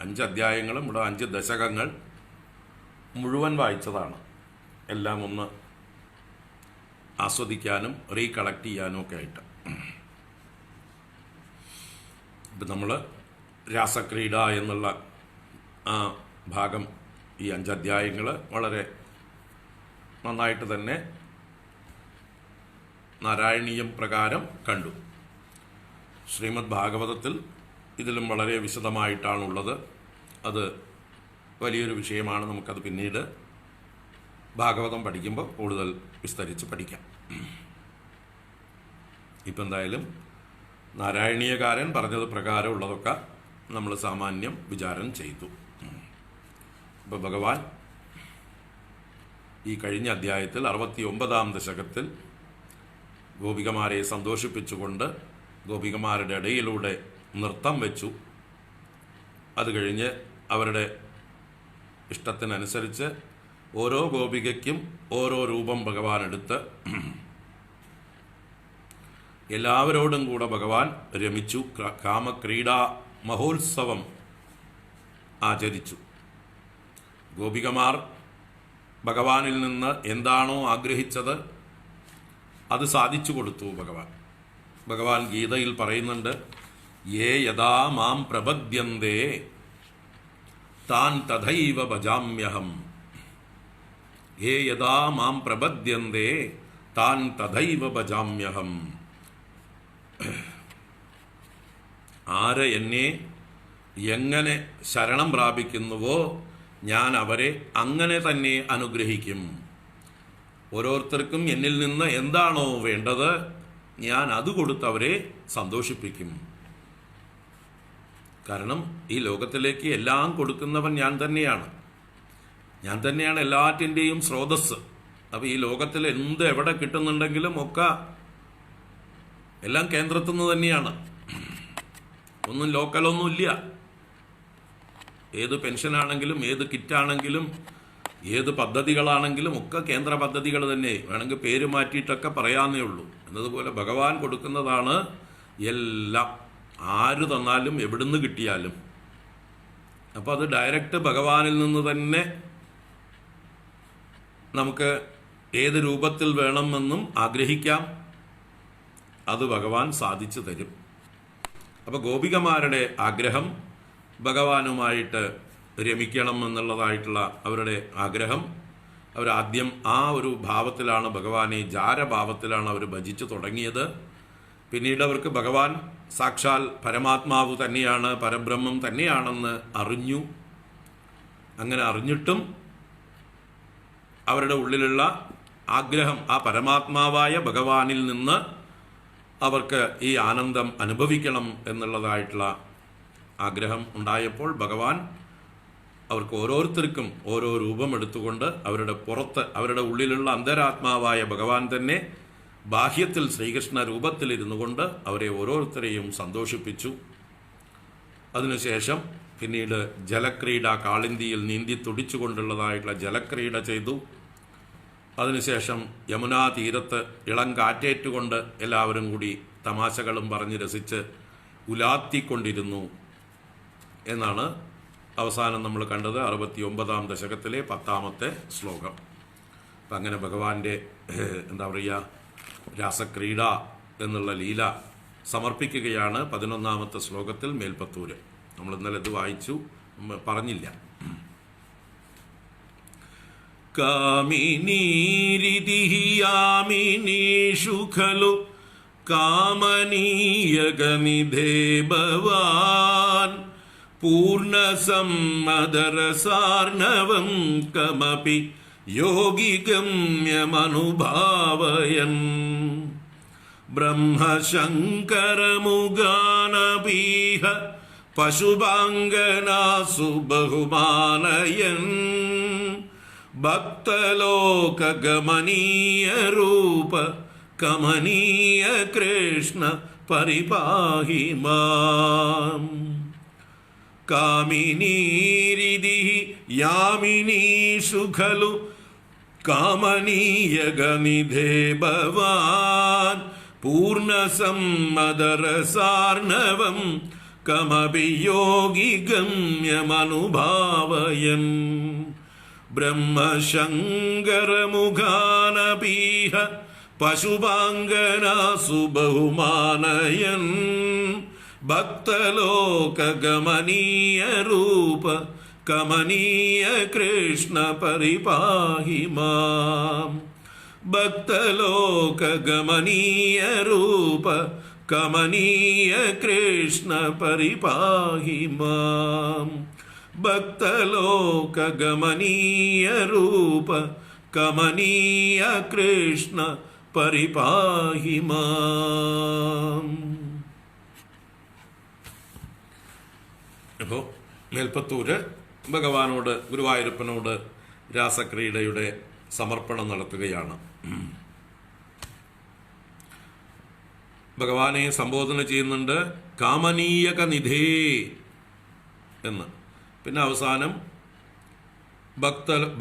5 അധ്യായങ്ങളും ഇവിടെ 5 ദശകങ്ങൾ മുഴുവൻ വായിച്ചതാണ്. എല്ലാം ഒന്ന് ആസ്വദിക്കാനും റീകളക്ട് ചെയ്യാനും ഒക്കെ ആയിട്ട്. ഇപ്പം നമ്മൾ രാസക്രീഡ എന്നുള്ള ആ ഭാഗം, ഈ 5 അധ്യായങ്ങൾ വളരെ നന്നായിട്ട് തന്നെ നാരായണീയം പ്രകാരം കണ്ടു. ശ്രീമദ് ഭാഗവതത്തിൽ ഇതിലും വളരെ വിശദമായിട്ടാണുള്ളത്. അത് വലിയൊരു വിഷയമാണ്. നമുക്കത് പിന്നീട് ഭാഗവതം പഠിക്കുമ്പോൾ കൂടുതൽ വിസ്തരിച്ച് പഠിക്കാം. ഇപ്പം എന്തായാലും നാരായണീയകാരൻ പറഞ്ഞത് പ്രകാരമുള്ളതൊക്കെ നമ്മൾ സാമാന്യം വിചാരം ചെയ്തു. ഇപ്പോൾ ഭഗവാൻ ഈ കഴിഞ്ഞ അധ്യായത്തിൽ 69-ാം ദശകത്തിൽ ഗോപികമാരെ സന്തോഷിപ്പിച്ചുകൊണ്ട് ഗോപികമാരുടെ ഇടയിലൂടെ നൃത്തം വെച്ചു. അത് കഴിഞ്ഞ് അവരുടെ ഇഷ്ടത്തിനനുസരിച്ച് ഓരോ ഗോപികയ്ക്കും ഓരോ രൂപം ഭഗവാൻ എടുത്ത് എല്ലാവരോടും കൂടെ ഭഗവാൻ രമിച്ചു. കാമക്രീഡാ മഹോത്സവം ആചരിച്ചു. ഗോപികമാർ ഭഗവാനിൽ നിന്ന് എന്താണോ ആഗ്രഹിച്ചത് അത് സാധിച്ചു കൊടുത്തു ഭഗവാൻ. ഭഗവാൻ ഗീതയിൽ പറയുന്നുണ്ട്, യേ യഥാ മാം പ്രപദ്യന്തേ താൻ തഥൈവ ഭജാമ്യഹം. യേ യഥാ മാം പ്രപദ്യന്തേ താൻ തഥൈവ ഭജാമ്യഹം. ആര് എന്നെ എങ്ങനെ ശരണം പ്രാപിക്കുന്നുവോ ഞാൻ അവരെ അങ്ങനെ തന്നെ അനുഗ്രഹിക്കും. ഓരോരുത്തർക്കും എന്നിൽ നിന്ന് എന്താണോ വേണ്ടത് ഞാൻ അത് കൊടുത്ത് അവരെ സന്തോഷിപ്പിക്കും. കാരണം ഈ ലോകത്തിലേക്ക് എല്ലാം കൊടുക്കുന്നവൻ ഞാൻ തന്നെയാണ്. ഞാൻ തന്നെയാണ് എല്ലാറ്റിൻ്റെയും സ്രോതസ്. അപ്പോൾ ഈ ലോകത്തിൽ എന്ത് എവിടെ കിട്ടുന്നുണ്ടെങ്കിലും ഒക്കെ എല്ലാം കേന്ദ്രത്തിൽ നിന്ന് തന്നെയാണ്. ഒന്നും ലോക്കലൊന്നുമില്ല. ഏത് പെൻഷനാണെങ്കിലും ഏത് കിറ്റാണെങ്കിലും ഏത് പദ്ധതികളാണെങ്കിലും ഒക്കെ കേന്ദ്ര പദ്ധതികൾ തന്നെ. വേണമെങ്കിൽ പേര് മാറ്റിയിട്ടൊക്കെ പറയാന്നേ ഉള്ളൂ. എന്നതുപോലെ ഭഗവാൻ കൊടുക്കുന്നതാണ് എല്ലാം. ആര് തന്നാലും എവിടുന്ന് കിട്ടിയാലും. അപ്പോൾ അത് ഡയറക്റ്റ് ഭഗവാനിൽ നിന്ന് തന്നെ നമുക്ക് ഏത് രൂപത്തിൽ വേണമെന്നും ആഗ്രഹിക്കാം. അത് ഭഗവാൻ സാധിച്ചു തരും. അപ്പോൾ ഗോപികമാരുടെ ആഗ്രഹം ഭഗവാനുമായിട്ട് രമിക്കണം എന്നുള്ളതായിട്ടുള്ള അവരുടെ ആഗ്രഹം, അവരാദ്യം ആ ഒരു ഭാവത്തിലാണ് ഭഗവാനെ, ജാരഭാവത്തിലാണ് അവർ ഭജിച്ചു തുടങ്ങിയത്. പിന്നീട് അവർക്ക് ഭഗവാൻ സാക്ഷാൽ പരമാത്മാവ് തന്നെയാണ്, പരബ്രഹ്മം തന്നെയാണെന്ന് അറിഞ്ഞു. അങ്ങനെ അറിഞ്ഞിട്ടും അവരുടെ ഉള്ളിലുള്ള ആഗ്രഹം ആ പരമാത്മാവായ ഭഗവാനിൽ നിന്ന് അവർക്ക് ഈ ആനന്ദം അനുഭവിക്കണം എന്നുള്ളതായിട്ടുള്ള ആഗ്രഹം ഉണ്ടായപ്പോൾ ഭഗവാൻ അവർക്ക് ഓരോരുത്തർക്കും ഓരോ രൂപം എടുത്തുകൊണ്ട് അവരുടെ പുറത്ത്, അവരുടെ ഉള്ളിലുള്ള അന്തരാത്മാവായ ഭഗവാൻ തന്നെ ബാഹ്യത്തിൽ ശ്രീകൃഷ്ണ രൂപത്തിലിരുന്നു കൊണ്ട് അവരെ ഓരോരുത്തരെയും സന്തോഷിപ്പിച്ചു. അതിനുശേഷം പിന്നീട് ജലക്രീഡ, കാളിന്തിയിൽ നീന്തി തുടിച്ചുകൊണ്ടുള്ളതായിട്ടുള്ള ജലക്രീഡ ചെയ്തു. അതിനുശേഷം യമുനാ തീരത്ത് ഇളം കാറ്റേറ്റുകൊണ്ട് എല്ലാവരും കൂടി തമാശകളും പറഞ്ഞ് രസിച്ച് ഉലാത്തിക്കൊണ്ടിരുന്നു എന്നാണ് അവസാനം നമ്മൾ കണ്ടത് 69-ാം ദശകത്തിലെ 10-ാമത്തെ ശ്ലോകം. അപ്പം അങ്ങനെ ഭഗവാന്റെ എന്താ പറയുക, രാസക്രീഡ എന്നുള്ള ലീല സമർപ്പിക്കുകയാണ് 11-ാമത്തെ ശ്ലോകത്തിൽ മേൽപ്പത്തൂര്. നമ്മൾ ഇന്നലെ ഇത് വായിച്ചു, പറഞ്ഞില്ല. കാമിനീരിതിഃ യാമിനീഷു ഖലു കാമനീയകനിധേ ഭവാൻ പൂർണ്ണസമ്മദരസാർണവം കമപി യോഗിഗമ്യമനുഭാവയൻ ബ്രഹ്മശങ്കരമുഗാനപീഹ പശുപാംഗനാസു ബഹുമാനയൻ ഭക്തലോകഗമനീയ രൂപ കമനീയ കൃഷ്ണ പരിപാഹി മാം. കാമിനീരിതിഃ യാമിനീഷു ഖലു കാമനീയഗനിധേ ഭവാൻ പൂർണ്ണസമ്മദരസാർണവം കമപി യോഗിഗമ്യമനുഭാവയൻ ബ്രഹ്മശങ്കരമുഖാനപീഹ പശുപാംഗനാസു ബഹുമാനയൻ ഭക്തലോകഗമനീയ രൂപ കമനീയ കൃഷ്ണ പരിപാഹി മാം. ഭക്തലോകഗമനീയ രൂപ കമനീയ കൃഷ്ണ പരിപാഹി മാം. ഭക്തലോകഗമനീയ രൂപ കമനീയ കൃഷ്ണ പരിപാഹി മാം. അപ്പോൾ മേൽപ്പത്തൂര് ഭഗവാനോട്, ഗുരുവായൂരപ്പനോട് രാസക്രീഡയുടെ സമർപ്പണം നടത്തുകയാണ്. ഭഗവാനെ സംബോധന ചെയ്യുന്നുണ്ട് കാമനീയക നിധേ എന്ന്. പിന്നെ അവസാനം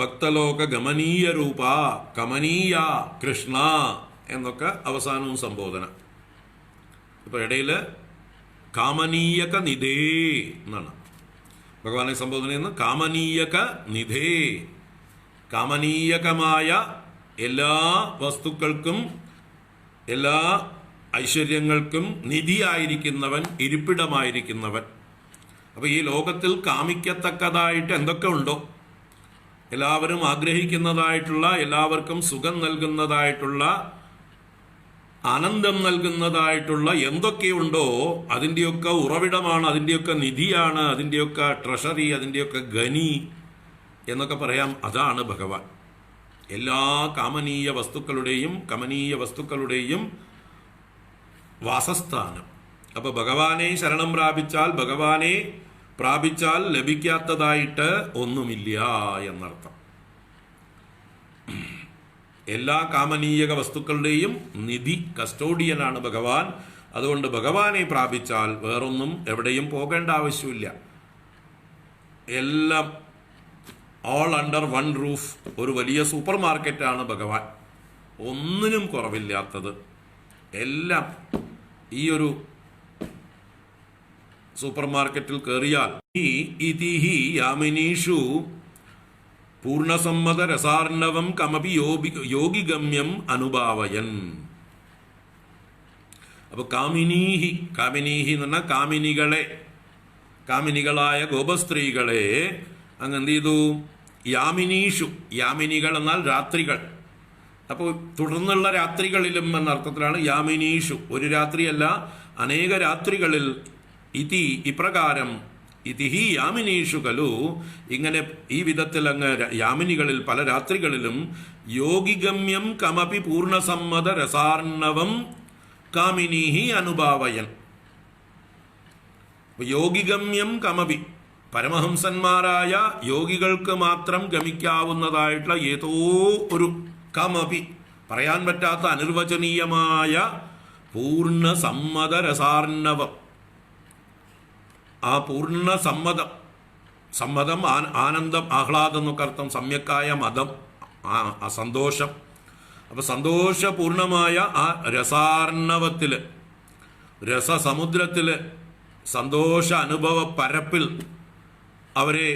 ഭക്തലോക ഗമനീയ രൂപ കമനീയ കൃഷ്ണ എന്നൊക്കെ അവസാനവും സംബോധന. ഇപ്പൊ ഇടയില് കാമനീയക നിധേ എന്നാണ് ഭഗവാനെ സംബോധന ചെയ്യുന്നത്. കാമനീയക നിധേ, കാമനീയകമായ എല്ലാ വസ്തുക്കൾക്കും എല്ലാ ഐശ്വര്യങ്ങൾക്കും നിധിയായിരിക്കുന്നവൻ, ഇരിപ്പിടമായിരിക്കുന്നവൻ. അപ്പോൾ ഈ ലോകത്തിൽ കാമിക്കത്തക്കതായിട്ട് എന്തൊക്കെ ഉണ്ടോ, എല്ലാവരും ആഗ്രഹിക്കുന്നതായിട്ടുള്ള, എല്ലാവർക്കും സുഖം നൽകുന്നതായിട്ടുള്ള, ആനന്ദം നൽകുന്നതായിട്ടുള്ള എന്തൊക്കെയുണ്ടോ അതിൻ്റെയൊക്കെ ഉറവിടമാണ്, അതിൻ്റെയൊക്കെ നിധിയാണ്, അതിൻ്റെയൊക്കെ ട്രഷറി, അതിൻ്റെയൊക്കെ ഖനി എന്നൊക്കെ പറയാം. അതാണ് ഭഗവാൻ. എല്ലാ കാമനീയ വസ്തുക്കളുടെയും കമനീയ വസ്തുക്കളുടെയും വാസസ്ഥാനം. അപ്പൊ ഭഗവാനെ ശരണം പ്രാപിച്ചാൽ, ഭഗവാനെ പ്രാപിച്ചാൽ ലഭിക്കാത്തതായിട്ട് ഒന്നുമില്ല എന്നർത്ഥം. എല്ലാ കാമനീയക വസ്തുക്കളുടെയും നിധി, കസ്റ്റോഡിയനാണ് ഭഗവാൻ. അതുകൊണ്ട് ഭഗവാനെ പ്രാപിച്ചാൽ വേറൊന്നും എവിടെയും പോകേണ്ട ആവശ്യമില്ല. എല്ലാം ഓൾ അണ്ടർ വൺ റൂഫ്, ഒരു വലിയ സൂപ്പർ മാർക്കറ്റാണ് ഭഗവാൻ. ഒന്നിനും കുറവില്ലാത്തത് എല്ലാം ഈ ഒരു സൂപ്പർ മാർക്കറ്റിൽ കയറിയാൽ ഇതിഹി യാമിനീഷു പൂർണ്ണസമ്മത രസാർണവം കമപി യോഗിഗമ്യം അനുഭാവയൻ. അപ്പൊ കാമിനീഹി, കാമിനീഹി എന്ന് പറഞ്ഞാൽ കാമിനികളെ, കാമിനികളായ ഗോപസ്ത്രീകളെ അങ്ങ് എന്ത് ചെയ്തു? യാമിനീഷു, യാമിനികൾ എന്നാൽ രാത്രികൾ. അപ്പോൾ തുടർന്നുള്ള രാത്രികളിലും എന്ന അർത്ഥത്തിലാണ് യാമിനീഷു. ഒരു രാത്രിയല്ല, അനേക രാത്രികളിൽ ഇതി ഇപ്രകാരം ഇതിഹി യാമിനീഷു ഖലു, ഇങ്ങനെ ഈ വിധത്തിൽ അങ്ങ് യാമിനികളിൽ പല രാത്രികളിലും യോഗിഗമ്യം കമപി പൂർണ്ണസമ്മത രസാർണവം കാമിനീഹി അനുഭാവയൻ. യോഗിഗമ്യം കമപി, പരമഹംസന്മാരായ യോഗികൾക്ക് മാത്രം ഗമിക്കാവുന്നതായിട്ടുള്ള ഏതോ ഒരു കമപി, പറയാൻ പറ്റാത്ത അനിർവചനീയമായ പൂർണ്ണസമ്മത രസാർണവം. ആ പൂർണ്ണ സമ്മതം, സമ്മതം ആനന്ദം, ആഹ്ലാദം എന്നൊക്കെ അർത്ഥം. സമ്യക്കായ മതം, ആ സന്തോഷം. അപ്പൊ സന്തോഷപൂർണമായ ആ രസാർണവത്തില്, രസസമുദ്രത്തില്, സന്തോഷ അനുഭവ പരപ്പിൽ അവരെ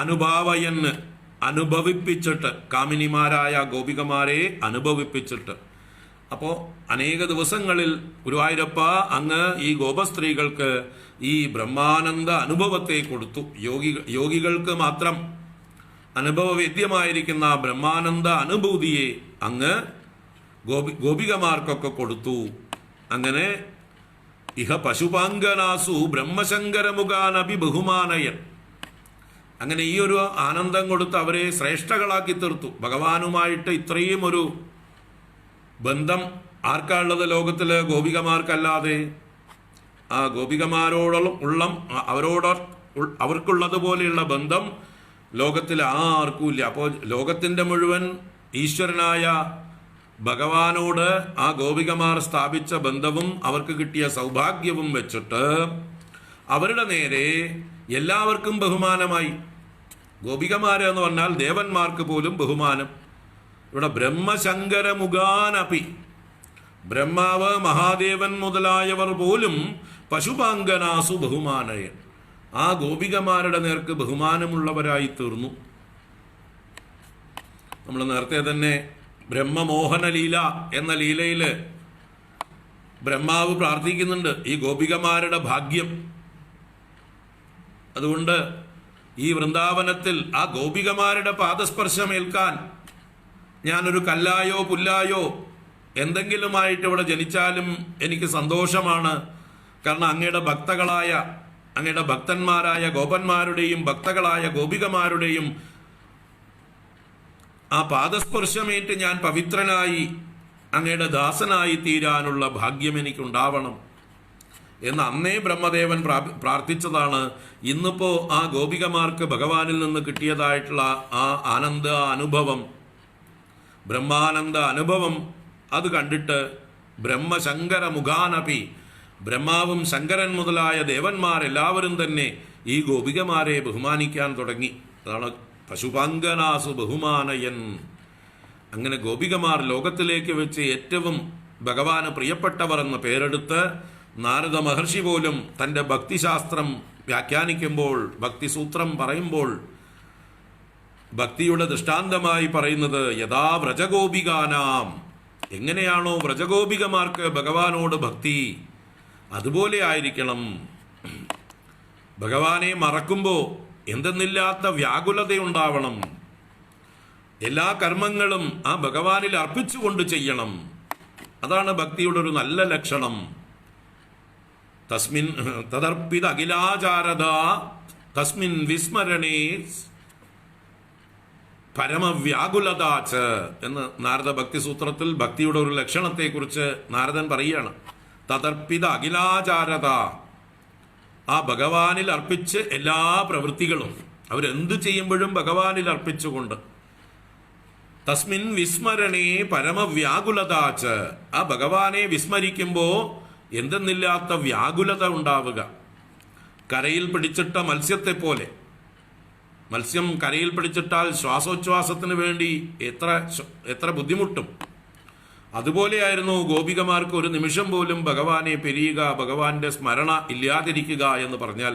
അനുഭാവയന്, അനുഭവിപ്പിച്ചിട്ട്, കാമിനിമാരായ ഗോപികമാരെ അനുഭവിപ്പിച്ചിട്ട്. അപ്പോൾ അനേക ദിവസങ്ങളിൽ ഗുരുവായൂരപ്പ അങ്ങ് ഈ ഗോപസ്ത്രീകൾക്ക് ഈ ബ്രഹ്മാനന്ദ അനുഭവത്തെ കൊടുത്തു. യോഗികൾക്ക് മാത്രം അനുഭവവേദ്യമായിരിക്കുന്ന ബ്രഹ്മാനന്ദ അനുഭൂതിയെ അങ്ങ് ഗോപികമാർക്കൊക്കെ കൊടുത്തു. അങ്ങനെ ഇഹ പശുപാങ്കനാസു ബ്രഹ്മശങ്കരമുഖാനഭി ബഹുമാനയൻ. അങ്ങനെ ഈ ഒരു ആനന്ദം കൊടുത്ത് അവരെ ശ്രേഷ്ഠകളാക്കി തീർത്തു. ഭഗവാനുമായിട്ട് ഇത്രയും ഒരു ബന്ധം ആർക്കാണുള്ളത് ലോകത്തില്? ഗോപികമാർക്കല്ലാതെ. ആ ഗോപികമാരോടുള്ള അവർക്കുള്ളതുപോലെയുള്ള ബന്ധം ലോകത്തിൽ ആർക്കുമില്ല. അപ്പോൾ ലോകത്തിൻ്റെ മുഴുവൻ ഈശ്വരനായ ഭഗവാനോട് ആ ഗോപികമാർ സ്ഥാപിച്ച ബന്ധവും അവർക്ക് കിട്ടിയ സൗഭാഗ്യവും വെച്ചിട്ട് അവരുടെ നേരെ എല്ലാവർക്കും ബഹുമാനമായി. ഗോപികമാരെന്ന് പറഞ്ഞാൽ ദേവന്മാർക്ക് പോലും ബഹുമാനം. ഇവിടെ ബ്രഹ്മശങ്കരമുഖാനപി, ബ്രഹ്മാവ്, മഹാദേവൻ മുതലായവർ പോലും പശുപാങ്കനാസു ബഹുമാനയൻ, ആ ഗോപികമാരുടെ നേർക്ക് ബഹുമാനമുള്ളവരായി തീർന്നു. നമ്മൾ നേരത്തെ തന്നെ ബ്രഹ്മമോഹന ലീല എന്ന ലീലയില് ബ്രഹ്മാവ് പ്രാർത്ഥിക്കുന്നുണ്ട് ഈ ഗോപികമാരുടെ ഭാഗ്യം. അതുകൊണ്ട് ഈ വൃന്ദാവനത്തിൽ ആ ഗോപികമാരുടെ പാദസ്പർശമേൽക്കാൻ ഞാനൊരു കല്ലായോ പുല്ലായോ എന്തെങ്കിലുമായിട്ട് ഇവിടെ ജനിച്ചാലും എനിക്ക് സന്തോഷമാണ്. കാരണം അങ്ങയുടെ ഭക്തകളായ, അങ്ങയുടെ ഭക്തന്മാരായ ഗോപന്മാരുടെയും ഭക്തകളായ ഗോപികമാരുടെയും ആ പാദസ്പർശമേറ്റ് ഞാൻ പവിത്രനായി അങ്ങയുടെ ദാസനായി തീരാനുള്ള ഭാഗ്യം എനിക്കുണ്ടാവണം എന്ന് അന്നേ ബ്രഹ്മദേവൻ പ്രാർത്ഥിച്ചതാണ്. ഇന്നിപ്പോ ആ ഗോപികമാർക്ക് ഭഗവാനിൽ നിന്ന് കിട്ടിയതായിട്ടുള്ള ആ ആനന്ദ അനുഭവം, ബ്രഹ്മാനന്ദ അനുഭവം, അത് കണ്ടിട്ട് ബ്രഹ്മശങ്കര മുഖാനപി, ബ്രഹ്മാവും ശങ്കരൻ മുതലായ ദേവന്മാരെല്ലാവരും തന്നെ ഈ ഗോപികമാരെ ബഹുമാനിക്കാൻ തുടങ്ങി. അതാണ് പശുപാങ്കനാസു ബഹുമാനയൻ. അങ്ങനെ ഗോപികമാർ ലോകത്തിലേക്ക് വെച്ച് ഏറ്റവും ഭഗവാന് പ്രിയപ്പെട്ടവർ എന്ന പേരെടുത്ത് നാരദ മഹർഷി പോലും തൻ്റെ ഭക്തിശാസ്ത്രം വ്യാഖ്യാനിക്കുമ്പോൾ, ഭക്തിസൂത്രം പറയുമ്പോൾ ഭക്തിയുടെ ദൃഷ്ടാന്തമായി പറയുന്നത് യഥാ വ്രജഗോപികാനാം, എങ്ങനെയാണോ വ്രജഗോപികമാർക്ക് ഭഗവാനോട് ഭക്തി അതുപോലെ ആയിരിക്കണം. ഭഗവാനെ മറക്കുമ്പോൾ എന്തെന്നില്ലാത്ത വ്യാകുലതയുണ്ടാവണം. എല്ലാ കർമ്മങ്ങളും ആ ഭഗവാനിൽ അർപ്പിച്ചുകൊണ്ട് ചെയ്യണം. അതാണ് ഭക്തിയുടെ ഒരു നല്ല ലക്ഷണം. തസ്മിൻ തദർപ്പിത അഖിലാചാരത തസ്മിൻ വിസ്മരണേ പരമവ്യാകുലതാച്ച് എന്ന് നാരദ ഭക്തി സൂത്രത്തിൽ ഭക്തിയുടെ ഒരു ലക്ഷണത്തെക്കുറിച്ച് നാരദൻ പറയുകയാണ്. തദർപ്പിത അഖിലാചാരത, ആ ഭഗവാനിൽ അർപ്പിച്ച് എല്ലാ പ്രവൃത്തികളും അവരെന്ത് ചെയ്യുമ്പോഴും ഭഗവാനിൽ അർപ്പിച്ചുകൊണ്ട്. തസ്മിൻ വിസ്മരണേ പരമവ്യാകുലതാച്ച്, ആ ഭഗവാനെ വിസ്മരിക്കുമ്പോൾ എന്തെന്നില്ലാത്ത വ്യാകുലത ഉണ്ടാവുക. കരയിൽ പിടിച്ചിട്ട മത്സ്യത്തെ പോലെ, മത്സ്യം കരയിൽ പിടിച്ചിട്ടാൽ ശ്വാസോച്ഛ്വാസത്തിന് വേണ്ടി എത്ര ബുദ്ധിമുട്ടും. അതുപോലെയായിരുന്നു ഗോപികമാർക്ക് ഒരു നിമിഷം പോലും ഭഗവാനെ പിരിയുക, ഭഗവാന്റെ സ്മരണ ഇല്ലാതിരിക്കുക എന്ന് പറഞ്ഞാൽ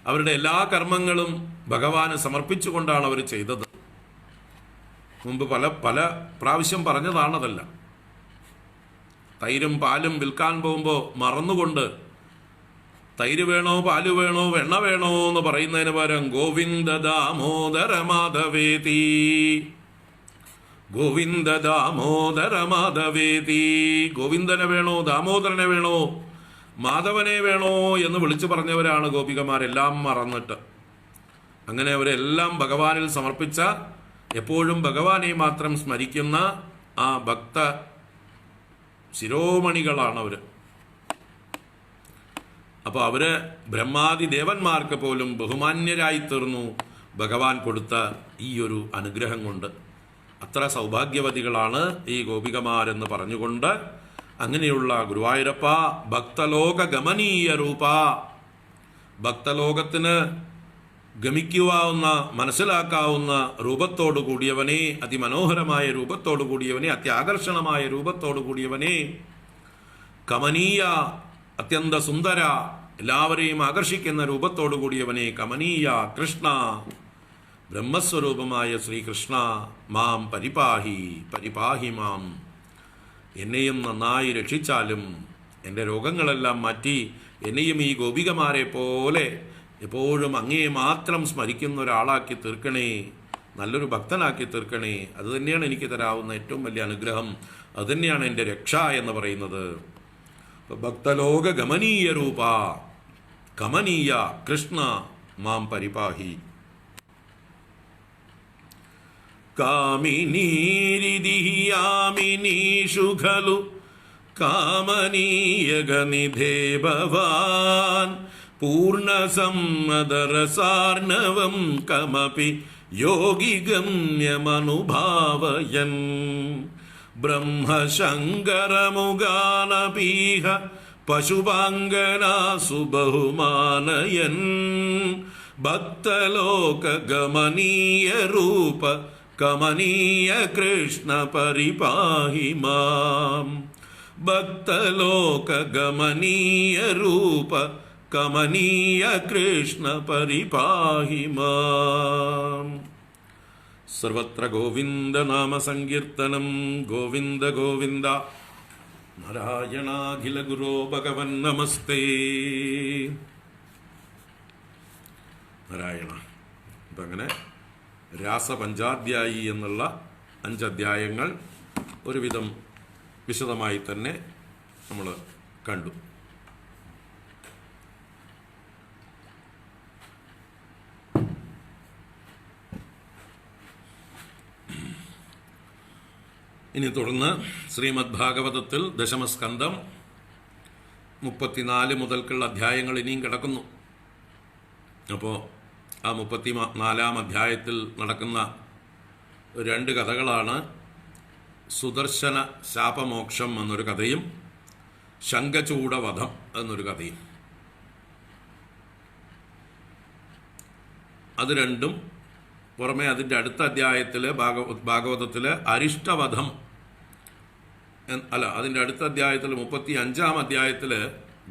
അവരുടെ എല്ലാ കർമ്മങ്ങളും ഭഗവാന് സമർപ്പിച്ചുകൊണ്ടാണ് അവർ ചെയ്തത്. മുമ്പ് പല പ്രാവശ്യം പറഞ്ഞതാണതല്ല. തൈരും പാലും വിൽക്കാൻ പോകുമ്പോൾ മറന്നുകൊണ്ട് തൈര് വേണോ പാല് വേണോ വെണ്ണ വേണോ എന്ന് പറയുന്നതിന് പകരം ഗോവിന്ദ ദാമോദര മാധവേതി, ഗോവിന്ദ ദാമോദര മാധവേതി, ഗോവിന്ദനെ വേണോ ദാമോദരനെ വേണോ മാധവനെ വേണോ എന്ന് വിളിച്ചു പറഞ്ഞവരാണ് ഗോപികമാരെല്ലാം മറന്നിട്ട്. അങ്ങനെ അവരെല്ലാം ഭഗവാനിൽ സമർപ്പിച്ച, എപ്പോഴും ഭഗവാനെ മാത്രം സ്മരിക്കുന്ന ആ ഭക്ത ശിരോമണികളാണ് അവര്. അപ്പോൾ അവര് ബ്രഹ്മാദി ദേവന്മാർക്ക് പോലും ബഹുമാന്യരായി തീർന്നു ഭഗവാൻ കൊടുത്ത ഈ ഒരു അനുഗ്രഹം കൊണ്ട്. അത്ര സൗഭാഗ്യവതികളാണ് ഈ ഗോപികമാരെന്ന് പറഞ്ഞുകൊണ്ട് അങ്ങനെയുള്ള ഗുരുവായൂരപ്പ ഭക്തലോക ഗമനീയ രൂപ, ഭക്തലോകത്തിന് ഗമിക്കുവാവുന്ന മനസ്സിലാക്കാവുന്ന രൂപത്തോടു കൂടിയവനെ, അതിമനോഹരമായ രൂപത്തോടു കൂടിയവനെ, അത്യാകർഷണമായ രൂപത്തോടു കൂടിയവനെ, കമനീയ അത്യന്ത സുന്ദര എല്ലാവരെയും ആകർഷിക്കുന്ന രൂപത്തോടു കൂടിയവനെ, കമനീയ കൃഷ്ണ, ബ്രഹ്മസ്വരൂപമായ ശ്രീകൃഷ്ണ, മാം പരിപാഹി പരിപാഹി മാം, എന്നെയും നന്നായി രക്ഷിച്ചാലും എൻ്റെ രോഗങ്ങളെല്ലാം മാറ്റി എന്നെയും ഈ ഗോപികമാരെ പോലെ എപ്പോഴും അങ്ങയെ മാത്രം സ്മരിക്കുന്ന ഒരാളാക്കി തീർക്കണേ നല്ലൊരു ഭക്തനാക്കി തീർക്കണേ. അത് തന്നെയാണ് എനിക്ക് തരാവുന്ന ഏറ്റവും വലിയ അനുഗ്രഹം. അതുതന്നെയാണ് എൻ്റെ രക്ഷ എന്ന് പറയുന്നത്. ഭക്തലോക ഗമനീയ രൂപ കമനീയ കൃഷ്ണ മാം പരിപാഹി. കാമിനീരിദിയാമിനീഷു ഖലു കാമനീയഗനിധേ ഭവാൻ പൂർണ്ണസമ്മദരസാർണവം കമപി യോഗിഗമ്യമനുഭാവയൻ ബ്രഹ്മശങ്കരമുഗാനപീഹ പശുപാംഗനാസു ബഹുമാനയൻ ഭക്തലോകഗമനീയ രൂപ കമനീയ കൃഷ്ണ പരിപാഹി മാം. ഭക്തലോകഗമനീയ രൂപ കമനീയ കൃഷ്ണ പരിപാഹി മാം. സർവത്ര ഗോവിന്ദ നാമ സങ്കീർത്തനം. ഗോവിന്ദ ഗോവിന്ദ. നാരായണാഖില ഗുരോ ഭഗവൻ നമസ്തേ. നാരായണ. അപ്പം അങ്ങനെ രാസപഞ്ചാധ്യായി എന്നുള്ള 5 അധ്യായങ്ങൾ ഒരുവിധം വിശദമായി തന്നെ നമ്മൾ കണ്ടു. ഇനി തുടർന്ന് ശ്രീമദ് ഭാഗവതത്തിൽ ദശമസ്കന്ധം 34 മുതൽക്കുള്ള അധ്യായങ്ങൾ ഇനിയും കിടക്കുന്നു. അപ്പോൾ ആ 34-ാം അധ്യായത്തിൽ നടക്കുന്ന 2 കഥകളാണ് സുദർശന ശാപമോക്ഷം എന്നൊരു കഥയും ശംഖചൂഡവധം എന്നൊരു കഥയും. അത് രണ്ടും പുറമെ അതിൻ്റെ അടുത്ത അധ്യായത്തിൽ ഭാഗവതത്തിൽ അരിഷ്ടവധം അതിൻ്റെ അടുത്ത അധ്യായത്തിൽ 35-ാം അധ്യായത്തിൽ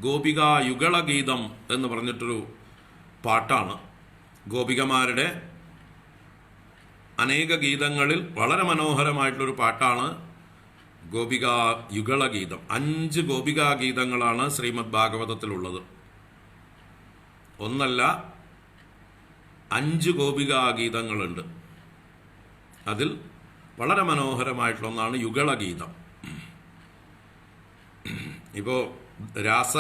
ഗോപികാ യുഗളഗീതം എന്ന് പറഞ്ഞിട്ടൊരു പാട്ടാണ്. ഗോപികമാരുടെ അനേക ഗീതങ്ങളിൽ വളരെ മനോഹരമായിട്ടുള്ളൊരു പാട്ടാണ് ഗോപികാ യുഗളഗീതം. 5 ഗോപികാ ഗീതങ്ങളാണ് ശ്രീമദ് ഭാഗവതത്തിലുള്ളത്. ഒന്നല്ല, 5 ഗോപികാ ഗീതങ്ങളുണ്ട്. അതിൽ വളരെ മനോഹരമായിട്ടുള്ള ഒന്നാണ് യുഗളഗീതം. ഇപ്പോൾ രാസ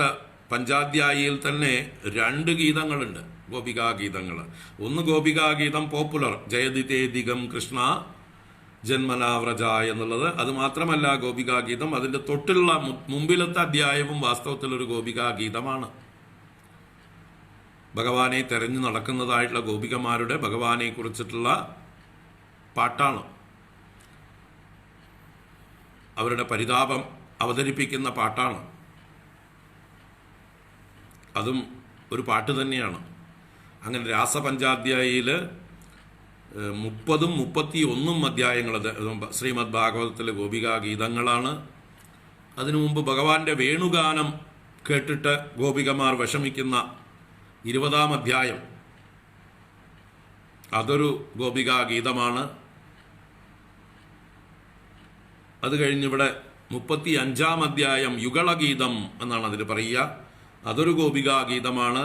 പഞ്ചാധ്യായിയിൽ തന്നെ 2 ഗീതങ്ങളുണ്ട്, ഗോപികാഗീതങ്ങൾ. ഒന്ന് ഗോപികാഗീതം പോപ്പുലർ, ജയതിതേദികം കൃഷ്ണ ജന്മനാവ്രജ എന്നുള്ളത്. അത് മാത്രമല്ല ഗോപികാഗീതം, അതിൻ്റെ തൊട്ടുള്ള മുമ്പിലത്തെ അധ്യായവും വാസ്തവത്തിലൊരു ഗോപികാഗീതമാണ്. ഭഗവാനെ തെരഞ്ഞു നടക്കുന്നതായിട്ടുള്ള ഗോപികമാരുടെ ഭഗവാനെ കുറിച്ചിട്ടുള്ള പാട്ടാണ്. അവരുടെ പരിതാപം അവതരിപ്പിക്കുന്ന പാട്ടാണ്. അതും ഒരു പാട്ട് തന്നെയാണ്. അങ്ങനെ രാസപഞ്ചാധ്യായിയിൽ 30-ഉം 31-ഉം അധ്യായങ്ങൾ ശ്രീമദ് ഭാഗവതത്തിലെ ഗോപികാഗീതങ്ങളാണ്. അതിനു മുമ്പ് ഭഗവാന്റെ വേണുഗാനം കേട്ടിട്ട് ഗോപികമാർ വിഷമിക്കുന്ന 20-ാം അധ്യായം, അതൊരു ഗോപികാഗീതമാണ്. അത് കഴിഞ്ഞിവിടെ 35-ാം അധ്യായം യുഗളഗീതം എന്നാണ് അതിൽ പറയുക. അതൊരു ഗോപികാഗീതമാണ്.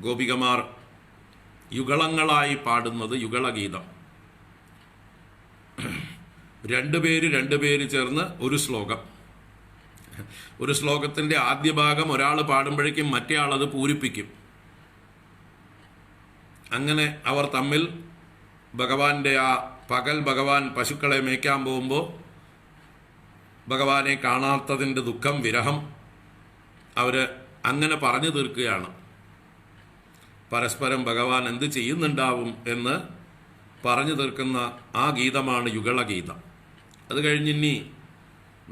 ഗോപികമാർ യുഗളങ്ങളായി പാടുന്നത് യുഗളഗീതം. 2 പേര് ചേർന്ന് ഒരു ശ്ലോകം. ഒരു ശ്ലോകത്തിൻ്റെ ആദ്യ ഭാഗം ഒരാൾ പാടുമ്പോഴേക്കും മറ്റേ ആളത് പൂരിപ്പിക്കും. അങ്ങനെ അവർ തമ്മിൽ ഭഗവാന്റെ ആ പകൽ ഭഗവാൻ പശുക്കളെ മേയ്ക്കാൻ പോകുമ്പോൾ ഭഗവാനെ കാണാത്തതിൻ്റെ ദുഃഖം, വിരഹം അവർ അങ്ങനെ പറഞ്ഞു തീർക്കുകയാണ്. പരസ്പരം ഭഗവാൻ എന്ത് ചെയ്യുന്നുണ്ടാവും എന്ന് പറഞ്ഞു തീർക്കുന്ന ആ ഗീതമാണ് യുഗളഗീതം. അത് കഴിഞ്ഞിനി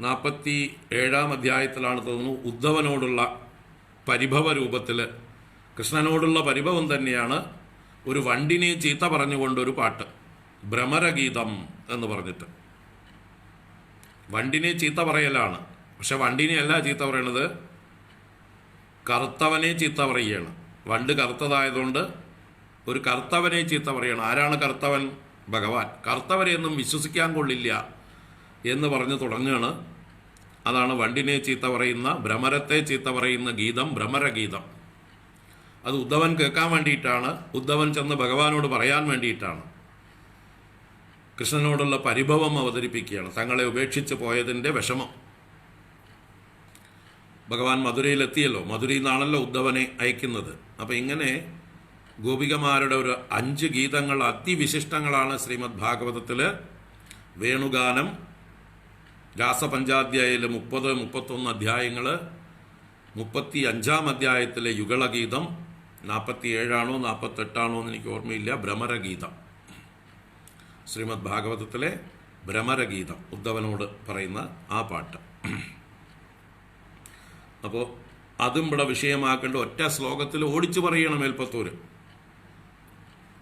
47-ാം അധ്യായത്തിലാണ് തോന്നുന്നു ഉദ്ധവനോടുള്ള പരിഭവ രൂപത്തിൽ, കൃഷ്ണനോടുള്ള പരിഭവം തന്നെയാണ്, ഒരു വണ്ടിനെ ചീത്ത പറഞ്ഞുകൊണ്ടൊരു പാട്ട്, ഭ്രമരഗീതം എന്ന് പറഞ്ഞിട്ട്. വണ്ടിനെ ചീത്ത പറയലാണ്, പക്ഷെ വണ്ടിനെയല്ല ചീത്ത പറയണത്, കറുത്തവനെ ചീത്ത പറയുകയാണ്. വണ്ട് കറുത്തതായതുകൊണ്ട് ഒരു കറുത്തവനെ ചീത്ത പറയണം. ആരാണ് കറുത്തവൻ? ഭഗവാൻ. കറുത്തവരെയൊന്നും വിശ്വസിക്കാൻ കൊള്ളില്ല എന്ന് പറഞ്ഞു തുടങ്ങുകയാണ്. അതാണ് വണ്ടിനെ ചീത്ത പറയുന്ന, ഭ്രമരത്തെ ചീത്ത പറയുന്ന ഗീതം ഭ്രമരഗീതം. അത് ഉദ്ധവൻ കേൾക്കാൻ വേണ്ടിയിട്ടാണ്, ഉദ്ധവൻ ചെന്ന് ഭഗവാനോട് പറയാൻ വേണ്ടിയിട്ടാണ്. കൃഷ്ണനോടുള്ള പരിഭവം അവതരിപ്പിക്കുകയാണ്. തങ്ങളെ ഉപേക്ഷിച്ച് പോയതിൻ്റെ വിഷമം. ഭഗവാൻ മധുരയിലെത്തിയല്ലോ, മധുരയിൽ നിന്നാണല്ലോ ഉദ്ധവനെ അയക്കുന്നത്. അപ്പം ഇങ്ങനെ ഗോപികമാരുടെ ഒരു 5 ഗീതങ്ങൾ അതിവിശിഷ്ടങ്ങളാണ് ശ്രീമദ് ഭാഗവതത്തിൽ. വേണുഗാനം, രാസപഞ്ചാധ്യായയിലെ 30-31 അധ്യായങ്ങൾ, 35-ാം അധ്യായത്തിലെ യുഗളഗീതം, 47-ആണോ 48-ആണോ എന്ന് എനിക്ക് ഓർമ്മയില്ല, ഭ്രമരഗീതം, ശ്രീമദ് ഭാഗവതത്തിലെ ഭ്രമരഗീതം, ഉദ്ധവനോട് പറയുന്ന ആ പാട്ട്. അപ്പോൾ അതും ഇവിടെ വിഷയമാക്കേണ്ട ഒറ്റ ശ്ലോകത്തിൽ ഓടിച്ചു പറയണം മേൽപ്പത്തൂര്.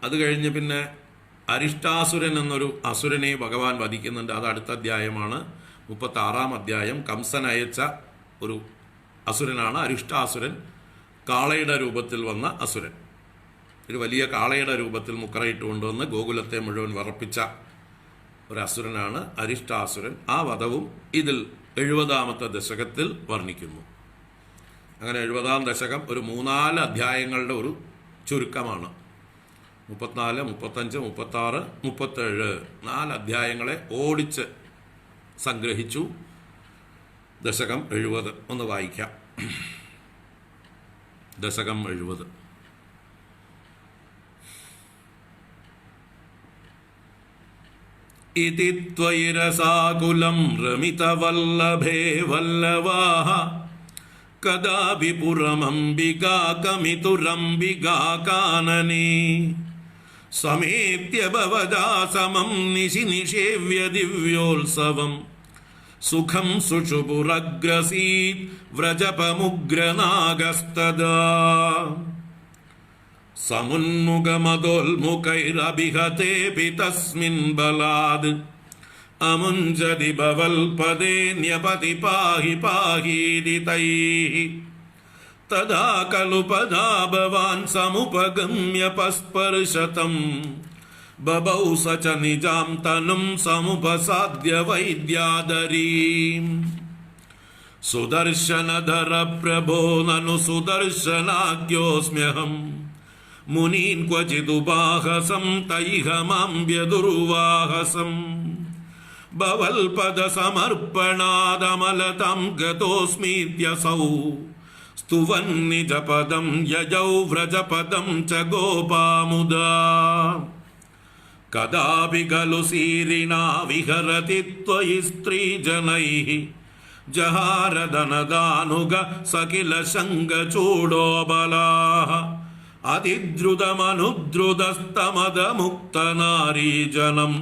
അത് കഴിഞ്ഞ് പിന്നെ അരിഷ്ടാസുരൻ എന്നൊരു അസുരനെ ഭഗവാൻ വധിക്കുന്നുണ്ട്. അത് അടുത്ത അധ്യായമാണ്, 36-ാം അധ്യായം. കംസൻ അയച്ച ഒരു അസുരനാണ് അരിഷ്ടാസുരൻ. കാളയുടെ രൂപത്തിൽ വന്ന അസുരൻ, ഒരു വലിയ കാളയുടെ രൂപത്തിൽ മുക്കറയിട്ട് കൊണ്ടുവന്ന് ഗോകുലത്തെ മുഴുവൻ വിറപ്പിച്ച ഒരു അസുരനാണ് അരിഷ്ടാസുരൻ. ആ വധവും ഇതിൽ 70-ാമത്തെ ദശകത്തിൽ വർണ്ണിക്കുന്നു. അങ്ങനെ 70-ാം ദശകം ഒരു 3-4 അധ്യായങ്ങളുടെ ഒരു ചുരുക്കമാണ്. 34, 35, 36, 37 4 അധ്യായങ്ങളെ ഓടിച്ച് സംഗ്രഹിച്ചു ദശകം 70. ഒന്ന് വായിക്കാം. ദശകം 70. ഇതി ത്വയിരസാകുലം രമിതവല്ലഭേ വല്ലവാഃ കദാപി പുരമംബികാകമിതുരംബികാകാനനേ സമേത്യ ഭവദാ സമം നിശി നിഷേവ്യ ദിവ്യോത്സവം സുഖം സുഷുപുരഗ്രസീത് വ്രജപമുഗ്രനാഗസ്തദാ സമുന്മുഖമദോൽമുഖൈരഭിഹതേപി തസ്മിൻ ബലാദ് അമുഞ്ചതി ഭവൽപദേ ന്യപതി പാഹി പാഹീതി തൈഃ തദാ ഖലു പദാ ഭവാൻ സമുപഗമ്യ പസ്പർശതം ബഭൗ സ ച നിജാം തനും സമുപസാദ്യ വൈദ്യാധരീം സുദർശനധര പ്രഭോ നനു സുദർശനാഖ്യോസ്മ്യഹം മുനീൻ ക്വചിദുപാഹസം തൈഹ മാം വ്യദുർവാഹസം ഭവൽപദ സമർപ്പണാദമലതാം ഗതോസ്മീത്യസൗ സ്തുവൻ നിജപദം യജൗ വ്രജപദം ച ഗോപാമുദാ കദാപി ഖലു സീരിണാ വിഹരതി ത്വയി സ്ത്രീജനൈഃ ജഹാരദനദാനുഗ സകില ശങ്കചൂഡോബലാഃ അതിദ്രുതമനുദ്രുതസ്തമദമുക്തനാരീജനം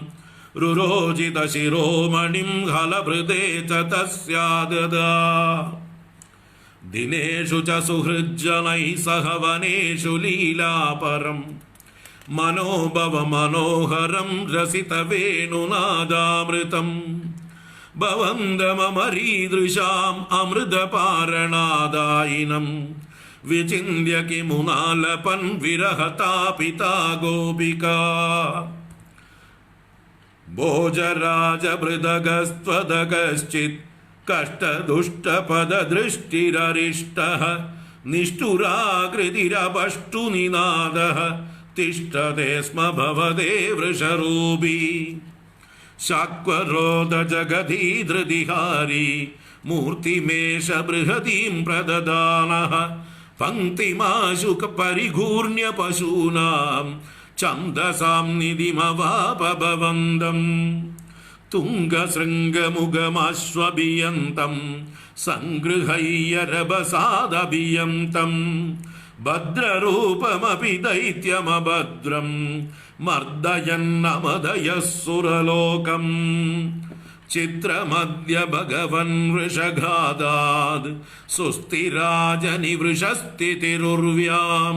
രുരോജിത ശിരോമണിം ഹലഭൃതേ ച തസ്യാദദാ ദിനേഷു ച സുഹൃജ്ജനൈഃ സഹ വനേഷു ലീലാപരം മനോഭവ മനോഹരം രസിത വേണുനാദാമൃതം ഭവന്തമരീദൃശാം അമൃതപാരണാദായിനം വിചിന്യ കിമുനാലപൻ വിരഹതാപിതാ ഗോപികാ ഭോജരാജഭൃദഗസ്ത്വദഗശ്ചിത് കഷ്ടദുഷ്ടപദദൃഷ്ടിരരിഷ്ടഃ നിഷ്ഠുരാകൃതിരപഷ്ടു-നിനാദഃ തിഷ്ഠതേ സ്മ ഭവതേ വൃഷരൂപീ ശാക്വരോധജഗധീധൃതിഹാരി മൂർത്തിമേഷ ബൃഹതീം പ്രദദാനഃ പങ്ക്തിമാശു പരിഘൂർണ്യ പശൂനാം ഛന്ദസാം നിധിമവാപഭവന്തം തുംഗശൃംഗമുഖമാശ്വഭിയന്തം സംഗൃഹയ്യരഭസാദഭിയന്തം ഭദ്രരൂപമപി ദൈത്യമഭദ്രം മർദയന്നമദയസുരലോകം ചിത്രമദ്യ ഭഗവൻ വൃഷഘാതാദ് സുസ്ഥിരാജനിവൃഷസ്ഥിതിരുർവ്യാം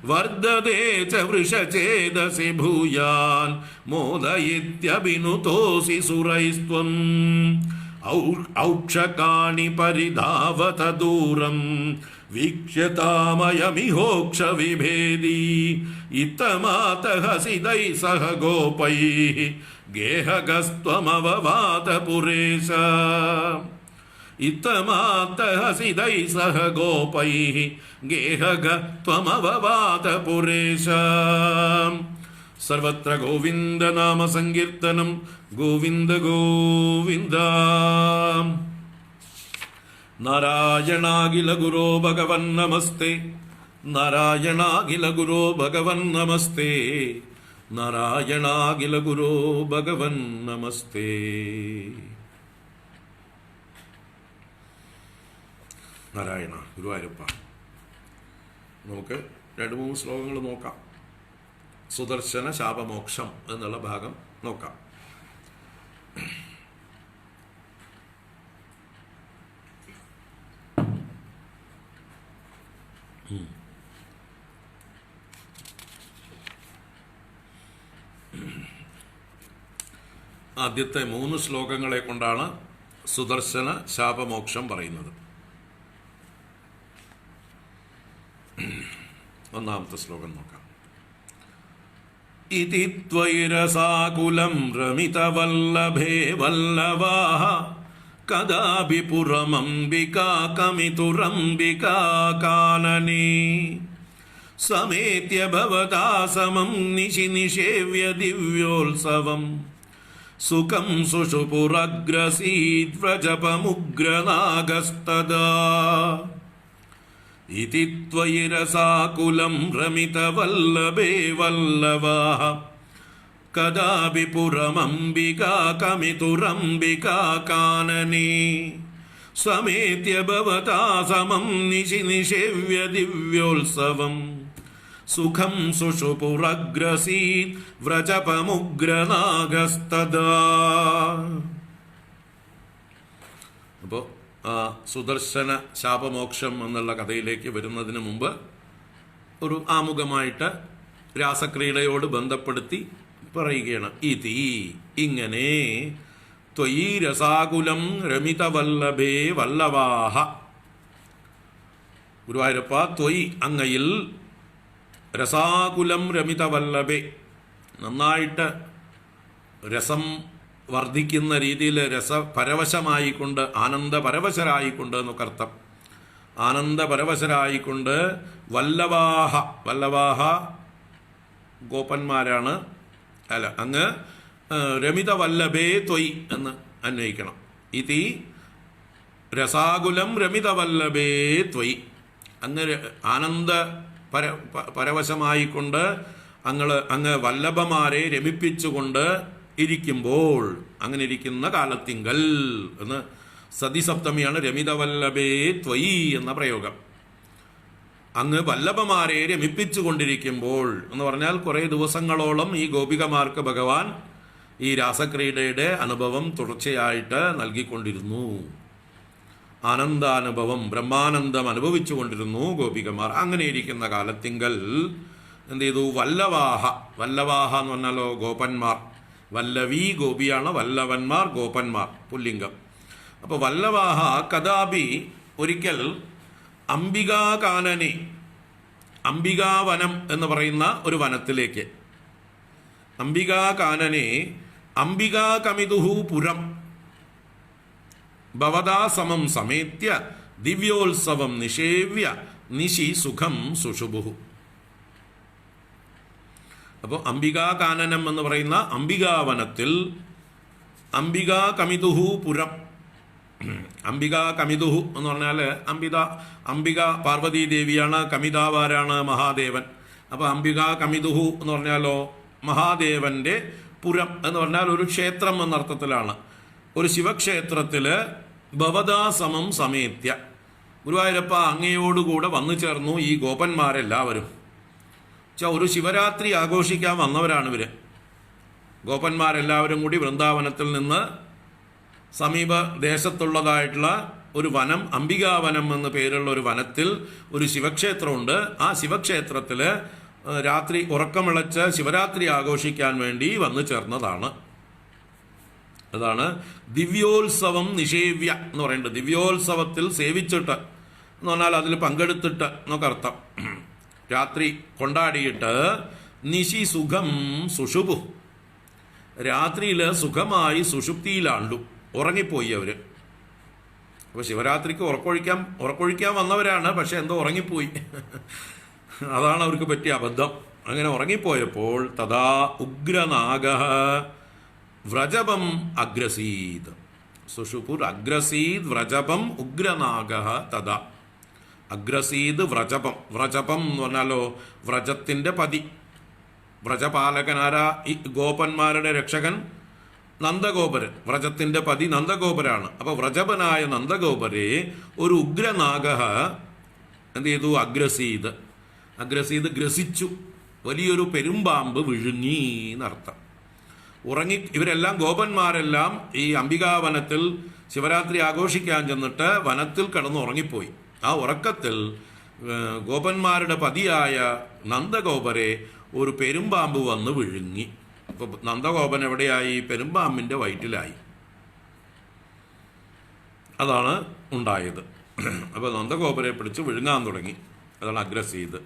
വർദ്ധതേ ച വൃഷചേതസി ഭൂയാൻ മോദയിത്യഭിനുതോസി സുരൈസ്ത്വം ഔക്ഷകാണി പരിധാവത ദൂരം വീക്ഷ്യതാമയമിഹോക്ഷ വിഭേദി ഇത്തമാതഹസിതൈ സഹ ഗോപൈഃ ഗേഹഗസ്ത്വമവവാത പുരേശ ഇത്തമാതഹസിതൈ സഹ ഗോപൈഃ ഗേഹഗസ്ത്വമവവാത പുരേശ സർവത്ര ഗോവിന്ദ നാമ സങ്കീർത്തനം. ഗോവിന്ദ ഗോവിന്ദ. നാരായണാഖില ഗുരോ ഭഗവൻ നമസ്തേ. നാരായണാഖില ഗുരോ ഭഗവൻ നമസ്തേ. നാരായണാഖില ഗുരോ ഭഗവൻ നമസ്തേ. നാരായണ ഗുരുവായൂരപ്പ. നമുക്ക് 2-3 ശ്ലോകങ്ങൾ നോക്കാം. സുദർശന ശാപമോക്ഷം എന്നുള്ള ഭാഗം നോക്കാം. ആദ്യത്തെ 3 ശ്ലോകങ്ങളെ കൊണ്ടാണ് സുദർശന ശാപമോക്ഷം പറയുന്നത്. ഒന്നാമത്തെ ശ്ലോകം നോക്കാം. ഇതി ത്വൈരസാകുലം രമിതവല്ലഭേ വല്ലവാഃ കദാപി പുരമംബികാ കമിതുരംബികാ കാനനേ സമേത്യ ഭവതാ സമം നിശി നിഷേവ്യ ദിവ്യോത്സവം സുഖം സുഷുപുരഗ്രസീദ്വ്രജപമുഗ്രനാഗസ്തദാ. ഇതി ത്വയിരസാകുലം രമിതവല്ലഭേ വല്ലവാഃ കദാപി പുരമംബികാ കമിതുരംബികാ കാനനേ സമേത്യ ഭവതാ സമം നിശി നിഷേവ്യ ദിവ്യോത്സവം സുഖം സുഷുപുരഗ്രസീത് വ്രജപമുഗ്രനാഗസ്തദാ. അപ്പോ സുദർശന ശാപമോക്ഷം എന്നുള്ള കഥയിലേക്ക് വരുന്നതിന് മുമ്പ് ഒരു ആമുഖമായിട്ട് രാസക്രീഡയോട് ബന്ധപ്പെടുത്തി പറയുകയാണ്. ഇതി ഇങ്ങനെ ത്വയി രസാകുലം രമിതവല്ലഭേ വല്ലവാഃ. ഗുരുവായൂരപ്പ, ത്വയി അങ്ങയിൽ രസാകുലം രമിതവല്ലഭേ, നന്നായിട്ട് രസം വർദ്ധിക്കുന്ന രീതിയിൽ രസപരവശമായിക്കൊണ്ട്, ആനന്ദപരവശരായിക്കൊണ്ട് എന്നൊക്കെ അർത്ഥം. ആനന്ദപരവശരായിക്കൊണ്ട് വല്ലവാഹ, വല്ലവാഹ ഗോപന്മാരാണ്. അല്ല, അങ്ങ് രമിതവല്ലഭേ ത്വയി എന്ന് അന്വയിക്കണം. ഇതി രസാകുലം രമിതവല്ലഭേ ത്വയി, അങ്ങ് ആനന്ദ പരവശമായിക്കൊണ്ട് അങ്ങ് വല്ലഭമാരെ രമിപ്പിച്ചുകൊണ്ട് ഇരിക്കുമ്പോൾ, അങ്ങനെ ഇരിക്കുന്ന കാലത്തിങ്കൽ എന്ന് സതിസപ്തമിയാണ് രമിതവല്ലഭേ ത്വയി എന്ന പ്രയോഗം. അങ്ങ് വല്ലഭമാരെ രമിപ്പിച്ചുകൊണ്ടിരിക്കുമ്പോൾ എന്ന് പറഞ്ഞാൽ കുറേ ദിവസങ്ങളോളം ഈ ഗോപികമാർക്ക് ഭഗവാൻ ഈ രാസക്രീഡയുടെ അനുഭവം തുടർച്ചയായിട്ട് നൽകിക്കൊണ്ടിരുന്നു. ആനന്ദാനുഭവം, ബ്രഹ്മാനന്ദം അനുഭവിച്ചു കൊണ്ടിരുന്നു ഗോപികമാർ. അങ്ങനെ ഇരിക്കുന്ന കാലത്തിങ്കൽ എന്ത് ചെയ്തു? വല്ലവാഹ, വല്ലവാഹ എന്ന് പറഞ്ഞാലോ ഗോപന്മാർ. വല്ലവി ഗോപിയാണ്, വല്ലവന്മാർ ഗോപന്മാർ പുല്ലിംഗം. അപ്പോൾ വല്ലവാഹ കദാപി ഒരിക്കൽ അംബികാകാനനെ, അംബികാവനം എന്ന് പറയുന്ന ഒരു വനത്തിലേക്ക്, അംബികാകാനനെ അംബികാകമിതുഹു പുരം ഭവതാ സമം സമേത്യ ദിവ്യോത്സവം നിഷേവ്യ നിശി സുഖം സുഷുഭുഹു. അപ്പോൾ അംബികാകാനനം എന്ന് പറയുന്ന അംബികാവനത്തിൽ അംബികാകമിതുഹു പുരം, അംബികാകമിതുഹു എന്ന് പറഞ്ഞാൽ അംബിക പാർവതീ ദേവിയാണ്, കമിതാവാരാണ് മഹാദേവൻ. അപ്പോൾ അംബികാകമിതുഹു എന്ന് പറഞ്ഞാലോ മഹാദേവന്റെ പുരം എന്ന് പറഞ്ഞാൽ ഒരു ക്ഷേത്രം എന്നർത്ഥത്തിലാണ്. ഒരു ശിവക്ഷേത്രത്തിൽ ഭവതാ സമം സമേത്യ, ഗുരുവായൂരപ്പ അങ്ങയോടുകൂടെ വന്നു ചേർന്നു ഈ ഗോപന്മാരെല്ലാവരും. ഒരു ശിവരാത്രി ആഘോഷിക്കാൻ വന്നവരാണ് ഇവര്. ഗോപന്മാരെല്ലാവരും കൂടി വൃന്ദാവനത്തിൽ നിന്ന് സമീപ ദേശത്തുള്ളതായിട്ടുള്ള ഒരു വനം, അംബികാവനം എന്ന പേരുള്ള ഒരു വനത്തിൽ ഒരു ശിവക്ഷേത്രമുണ്ട്. ആ ശിവക്ഷേത്രത്തിൽ രാത്രി ഉറക്കമിളച്ച് ശിവരാത്രി ആഘോഷിക്കാൻ വേണ്ടി വന്നു ചേർന്നതാണ്. അതാണ് ദിവ്യോത്സവം നിഷേവ്യ എന്ന് പറയുന്നത്. ദിവ്യോത്സവത്തിൽ സേവിച്ചിട്ട് എന്ന് പറഞ്ഞാൽ അതിൽ പങ്കെടുത്തിട്ട് എന്നൊക്കെ അർത്ഥം. രാത്രി കൊണ്ടാടിയിട്ട് നിശി സുഖം സുഷുപു, രാത്രിയിൽ സുഖമായി സുഷുപ്തിയിലാണ്ടു, ഉറങ്ങിപ്പോയി അവര്. അപ്പോൾ ശിവരാത്രിക്ക് ഉറക്കൊഴിക്കാൻ വന്നവരാണ്, പക്ഷെ എന്തോ ഉറങ്ങിപ്പോയി. അതാണ് അവർക്ക് പറ്റിയ അബദ്ധം. അങ്ങനെ ഉറങ്ങിപ്പോയപ്പോൾ തഥാ ഉഗ്രനാഗ വ്രജപം അഗ്രസീത്. സുഷുപുർ അഗ്രസീത് വ്രജപം ഉഗ്രനാഗ തഥാ അഗ്രസീത് വ്രജപം. വ്രജപം എന്ന് പറഞ്ഞാലോ വ്രജത്തിന്റെ പതി. വ്രജപാലകനാരാ? ഈ ഗോപന്മാരുടെ രക്ഷകൻ നന്ദഗോപര്. വ്രജത്തിന്റെ പതി നന്ദഗോപരാണ്. അപ്പൊ വ്രജപനായ നന്ദഗോപരെ ഒരു ഉഗ്രനാഗ എന്ത് ചെയ്തു? അഗ്രസീത്. അഗ്രസീത് ഗ്രസിച്ചു. വലിയൊരു പെരുമ്പാമ്പ് വിഴുങ്ങി എന്നർത്ഥം. ഇവരെല്ലാം ഗോപന്മാരെല്ലാം ഈ അംബികാവനത്തിൽ ശിവരാത്രി ആഘോഷിക്കാൻ ചെന്നിട്ട് വനത്തിൽ കിടന്ന് ഉറങ്ങിപ്പോയി. ആ ഉറക്കത്തിൽ ഗോപന്മാരുടെ പതിയായ നന്ദഗോപരെ ഒരു പെരുമ്പാമ്പ് വന്ന് വിഴുങ്ങി. ഇപ്പൊ നന്ദഗോപൻ എവിടെയായി? പെരുമ്പാമ്പിന്റെ വയറ്റിലായി. അതാണ് ഉണ്ടായത്. അപ്പൊ നന്ദഗോപരെ പിടിച്ച് വിഴുങ്ങാൻ തുടങ്ങി. അതാണ് അഗ്രസീത്.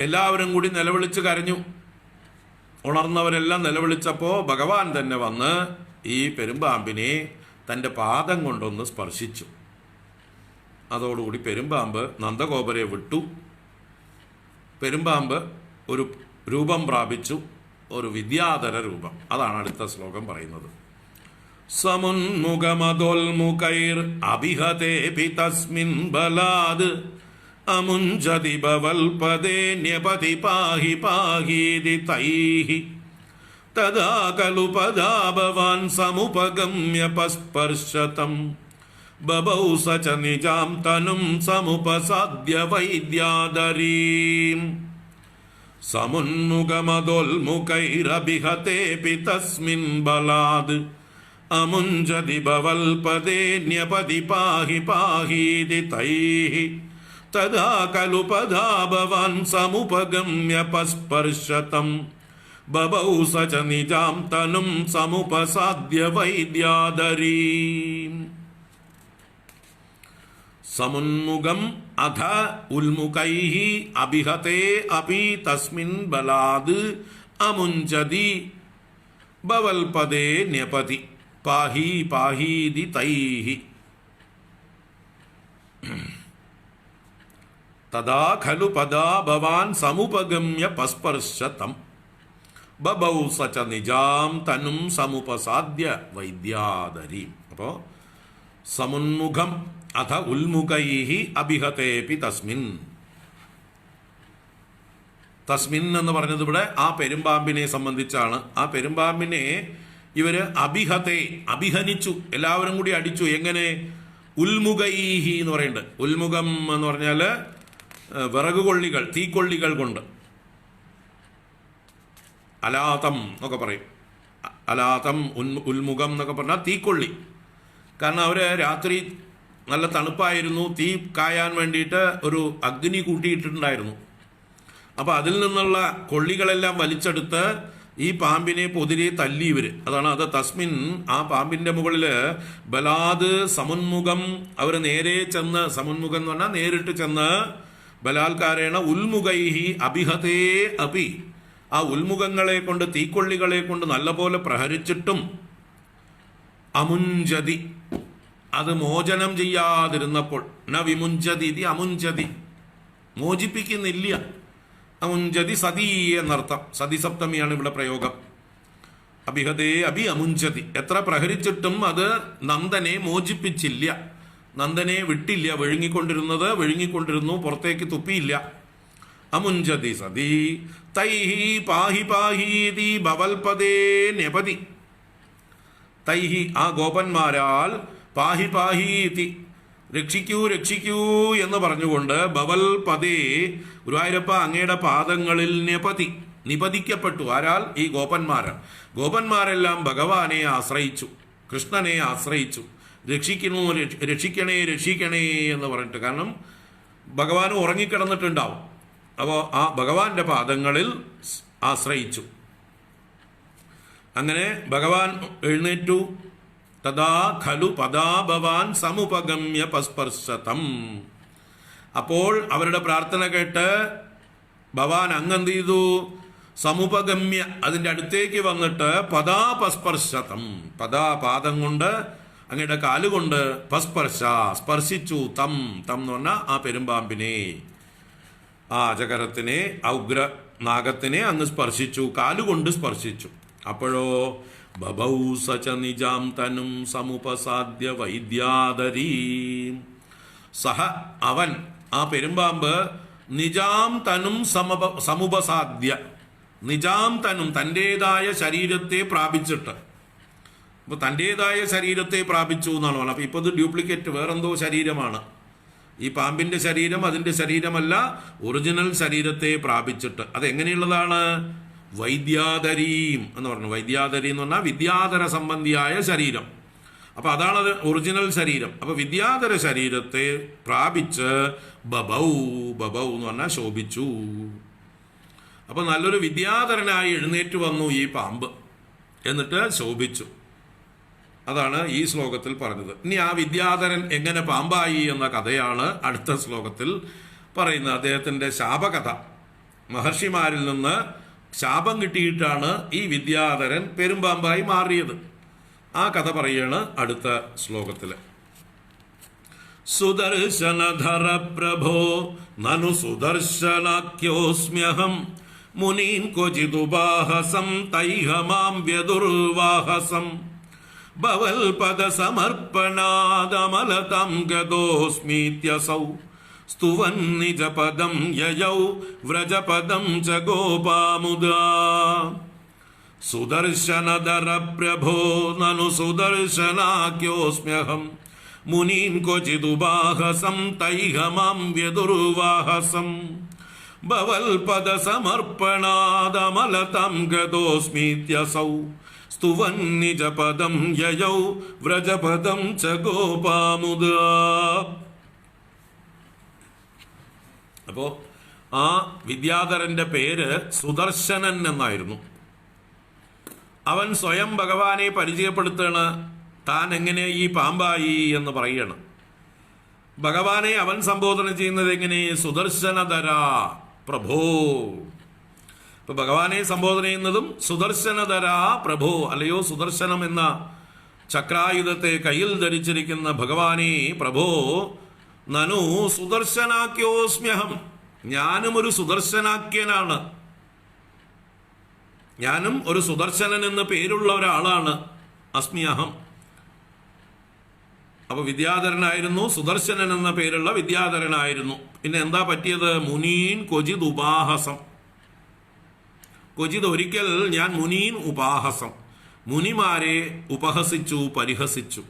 എല്ലാവരും കൂടി നിലവിളിച്ച് കരഞ്ഞു. ഉണർന്നവരെല്ലാം നിലവിളിച്ചപ്പോൾ ഭഗവാൻ തന്നെ വന്ന് ഈ പെരുമ്പാമ്പിനെ തൻ്റെ പാദം കൊണ്ടൊന്ന് സ്പർശിച്ചു. അതോടുകൂടി പെരുമ്പാമ്പ് നന്ദഗോപരെ വിട്ടു. പെരുമ്പാമ്പ് ഒരു രൂപം പ്രാപിച്ചു, ഒരു വിദ്യാധര രൂപം. അതാണ് അടുത്ത ശ്ലോകം പറയുന്നത്. സമുന്മുഖമദോൽമുഖൈർ അഭിഹതേപി തസ്മിൻ ബലാദ് അമുഞ്ചതി ഭവൽപദേ ന്യപതി പാഹി പാഹീതി തൈഹി തദാ ഖലു പദാ ഭവാൻ സമുപഗമ്യ പസ്പർശതം ബഭൗ സ ച നിജാം തനും സമുപസാദ്യ വൈദ്യാധരീം. സമുന്മുഖമദോൽമുഖൈരഭിഹതേപി തസ്മിൻ ബലാദ് അമുഞ്ചതി ഭവൽപദേ ന്യപതി പാഹി പാഹീതി തൈഹി തദാ ഖലു പദാ ഭവാൻ സമുപഗമ്യ പസ്പർശതം ബഭൗ സ ച നിജാം തനും സമുപസാദ്യ വൈദ്യാധരീം. സമുന്മുഖം അധ ഉൽമുഖൈഃ അഭിഹതേ അപി തസ്മിൻ ബലാദ് അമുഞ്ചതി ഭവൽപദേ ന്യപതി പാഹി പാഹീതി തൈഹി തദാ ഖലു പദാ ഭവാൻ സമുപഗമ്യ പസ്പർശതം ബഭൗ സ ച നിജാം തനും സമുപസാദ്യ വൈദ്യാധരീം. അപ്പോ സമുന്മുഖം അഥ ഉൽമുഖൈഃ അഭിഹതേപി തസ്മിൻ. തസ്മിൻ എന്ന് പറഞ്ഞത് ഇവിടെ ആ പെരുമ്പാമ്പിനെ സംബന്ധിച്ചാണ്. ആ പെരുമ്പാമ്പിനെ ഇവര് അഭിഹനിച്ചു, എല്ലാവരും കൂടി അടിച്ചു. എങ്ങനെ? ഉൽമുഖൈഃ എന്ന് പറയുന്നുണ്ട്. ഉൽമുഖം എന്ന് പറഞ്ഞാൽ വിറകുകൊള്ളികൾ, തീക്കൊള്ളികൾ കൊണ്ട്. അലാതം എന്നൊക്കെ പറയും. അലാതം ഉൽമുഖം എന്നൊക്കെ പറഞ്ഞാൽ തീക്കൊള്ളി. കാരണം അവര് രാത്രി നല്ല തണുപ്പായിരുന്നു, തീ കായാൻ വേണ്ടിയിട്ട് ഒരു അഗ്നി കൂട്ടിയിട്ടുണ്ടായിരുന്നു. അപ്പൊ അതിൽ നിന്നുള്ള കൊള്ളികളെല്ലാം വലിച്ചെടുത്ത് ഈ പാമ്പിനെ പൊതിരെ തല്ലി ഇവര്. അതാണ് അത് തസ്മിൻ. ആ പാമ്പിന്റെ മുകളില് ബലാദ് സമുന്മുഖം. അവര് നേരെ ചെന്ന്, സമുന്മുഖം എന്ന് പറഞ്ഞാൽ നേരിട്ട് ചെന്ന്, ബലാൽക്കാരേണ ഉൽമുഖൈഃ അഭിഹതേ അപി. ആ ഉൽമുഖങ്ങളെ കൊണ്ട്, തീക്കൊള്ളികളെ കൊണ്ട് നല്ലപോലെ പ്രഹരിച്ചിട്ടും അമുഞ്ചതി, അത് മോചനം ചെയ്യാതിരുന്നപ്പോൾ, ന വിമുഞ്ചതി അമുഞ്ചതി, മോചിപ്പിക്കുന്നില്ല. അമുഞ്ചതി സതി എന്നർത്ഥം. സതി സപ്തമിയാണ് ഇവിടെ പ്രയോഗം. അഭിഹതേ അഭി അമുഞ്ചതി. എത്ര പ്രഹരിച്ചിട്ടും അത് നന്ദനെ മോചിപ്പിച്ചില്ല, നന്ദനെ വിട്ടില്ല. വിഴുങ്ങിക്കൊണ്ടിരുന്നു, പുറത്തേക്ക് തുപ്പിയില്ല. അമുഞ്ചതി സതി തൈഹി പാഹി പാഹീതി ഭവൽപദേ ന്യപതി. തൈഹി ആ ഗോപന്മാരാൽ, പാഹി പാഹീതി രക്ഷിക്കൂ എന്ന് പറഞ്ഞുകൊണ്ട്, ഭവൽ പദേ ഗുരുവായൂരപ്പ അങ്ങയുടെ പാദങ്ങളിൽ നിപതിക്കപ്പെട്ടു. ആരാൽ? ഈ ഗോപന്മാരെല്ലാം ഭഗവാനെ ആശ്രയിച്ചു, കൃഷ്ണനെ ആശ്രയിച്ചു. രക്ഷിക്കണേ എന്ന് പറഞ്ഞിട്ട്. കാരണം ഭഗവാൻ ഉറങ്ങിക്കിടന്നിട്ടുണ്ടാവും. അപ്പോൾ ആ ഭഗവാന്റെ പാദങ്ങളിൽ ആശ്രയിച്ചു. അങ്ങനെ ഭഗവാൻ എഴുന്നേറ്റു. തദാ ഖലു പദാ ഭവാൻ സമുപഗമ്യ പസ്പർശതം. അപ്പോൾ അവരുടെ പ്രാർത്ഥന കേട്ട് ഭവാൻ അങ്ങെന്ത് ചെയ്തു? സമുപഗമ്യ, അതിൻ്റെ അടുത്തേക്ക് വന്നിട്ട്, പദാ പസ്പർശതം, പദാ പാദം കൊണ്ട്, അങ്ങയുടെ കാലുകൊണ്ട്, പസ്പർശ സ്പർശിച്ചു, തം എന്ന് പറഞ്ഞാൽ ആ പെരുമ്പാമ്പിനെ. ആ അജഗരത്തിനെ, ആ ഉഗ്രനാഗത്തിനെ അങ്ങ് സ്പർശിച്ചു, കാലുകൊണ്ട് സ്പർശിച്ചു. അപ്പോഴോ ബഭൗ സച നിജാം തനും സമുപസാദ്യ വൈദ്യാധരീ. സഹ അവൻ, ആ പെരുമ്പാമ്പ്, നിജാം തനും സമുപസാദ്യ, നിജാം തനും തൻ്റെതായ ശരീരത്തെ പ്രാപിച്ചിട്ട്. അപ്പൊ തൻ്റെതായ ശരീരത്തെ പ്രാപിച്ചു എന്നാണ് പറഞ്ഞത്. അപ്പൊ ഇപ്പൊ ഇത് ഡ്യൂപ്ലിക്കേറ്റ് വേറെന്തോ ശരീരമാണ്. ഈ പാമ്പിന്റെ ശരീരം അതിന്റെ ശരീരമല്ല, ഒറിജിനൽ ശരീരത്തെ പ്രാപിച്ചിട്ട്. അതെങ്ങനെയുള്ളതാണ്? വൈദ്യാധരീം എന്ന് പറഞ്ഞു. വൈദ്യാധരി എന്ന് പറഞ്ഞാൽ വിദ്യാധര സംബന്ധിയായ ശരീരം. അപ്പൊ അതാണ് ഒറിജിനൽ ശരീരം. അപ്പൊ വിദ്യാധര ശരീരത്തെ പ്രാപിച്ച് ബഭൗ, ബഭൗ എന്ന് പറഞ്ഞാൽ ശോഭിച്ചു. അപ്പൊ നല്ലൊരു വിദ്യാധരനായി എഴുന്നേറ്റ് വന്നു ഈ പാമ്പ്, എന്നിട്ട് ശോഭിച്ചു. അതാണ് ഈ ശ്ലോകത്തിൽ പറഞ്ഞത്. ഇനി ആ വിദ്യാധരൻ എങ്ങനെ പാമ്പായി എന്ന കഥയാണ് അടുത്ത ശ്ലോകത്തിൽ പറയുന്നത്. അദ്ദേഹത്തിന്റെ ശാപകഥ, മഹർഷിമാരിൽ നിന്ന് ശാപം കിട്ടിയിട്ടാണ് ഈ വിദ്യാധരൻ പെരുമ്പാമ്പായി മാറിയത്. ആ കഥ പറയാണ് അടുത്ത ശ്ലോകത്തില്. സുദർശനധര പ്രഭോ നനു സുദർശനാഖ്യോസ്മ്യഹം മുനീൻ ക്വചിതുപാഹസം തൈഹമാം വ്യദുർവാഹസം ഭവൽപദ സമർപ്പണാദമലതം ഗതോസ്മീത്യസൗ സ്തുവൻ നിജപദം യയൗ വ്രജപദം ച ഗോപാമുദാ. സുദർശനധര പ്രഭോ നനു സുദർശനാഖ്യോസ്മ്യഹം മുനീൻ ക്വചിതുപാഹസം തൈഹമാം വ്യദുർവാഹസം ഭവൽപദ സമർപ്പണാദമലതം ഗതോസ്മീത്യസൗ സ്തുവൻ നിജപദം യയൗ വ്രജപദം ച ഗോപാമുദാ. അപ്പോ ആ വിദ്യാധരന്റെ പേര് സുദർശനൻ എന്നായിരുന്നു. അവൻ സ്വയം ഭഗവാനെ പരിചയപ്പെടുത്താണ്, താൻ എങ്ങനെ ഈ പാമ്പായി എന്ന് പറയാണ്. ഭഗവാനെ അവൻ സംബോധന ചെയ്യുന്നത് എങ്ങനെ? സുദർശനധര പ്രഭോ. ഇപ്പൊ ഭഗവാനെ സംബോധന ചെയ്യുന്നതും സുദർശനധര പ്രഭോ, അല്ലയോ സുദർശനം എന്ന ചക്രായുധത്തെ കയ്യിൽ ധരിച്ചിരിക്കുന്ന ഭഗവാനെ പ്രഭോ. നനു സുദർശനാഖ്യോസ്മ്യഹം, ഞാനും ഒരു സുദർശനാഖ്യനാണ്, ഞാനും ഒരു സുദർശനൻ എന്ന് പേരുള്ള ഒരാളാണ്. അസ്മ്യഹം. അപ്പൊ വിദ്യാധരനായിരുന്നു, സുദർശനൻ എന്ന പേരുള്ള വിദ്യാധരനായിരുന്നു. പിന്നെ എന്താ പറ്റിയത്? മുനീൻ ക്വചിത് ഉപാഹസം. ക്വചിത് ഒരിക്കൽ ഞാൻ മുനീൻ ഉപാഹസം, മുനിമാരെ ഉപഹസിച്ചു, പരിഹസിച്ചു.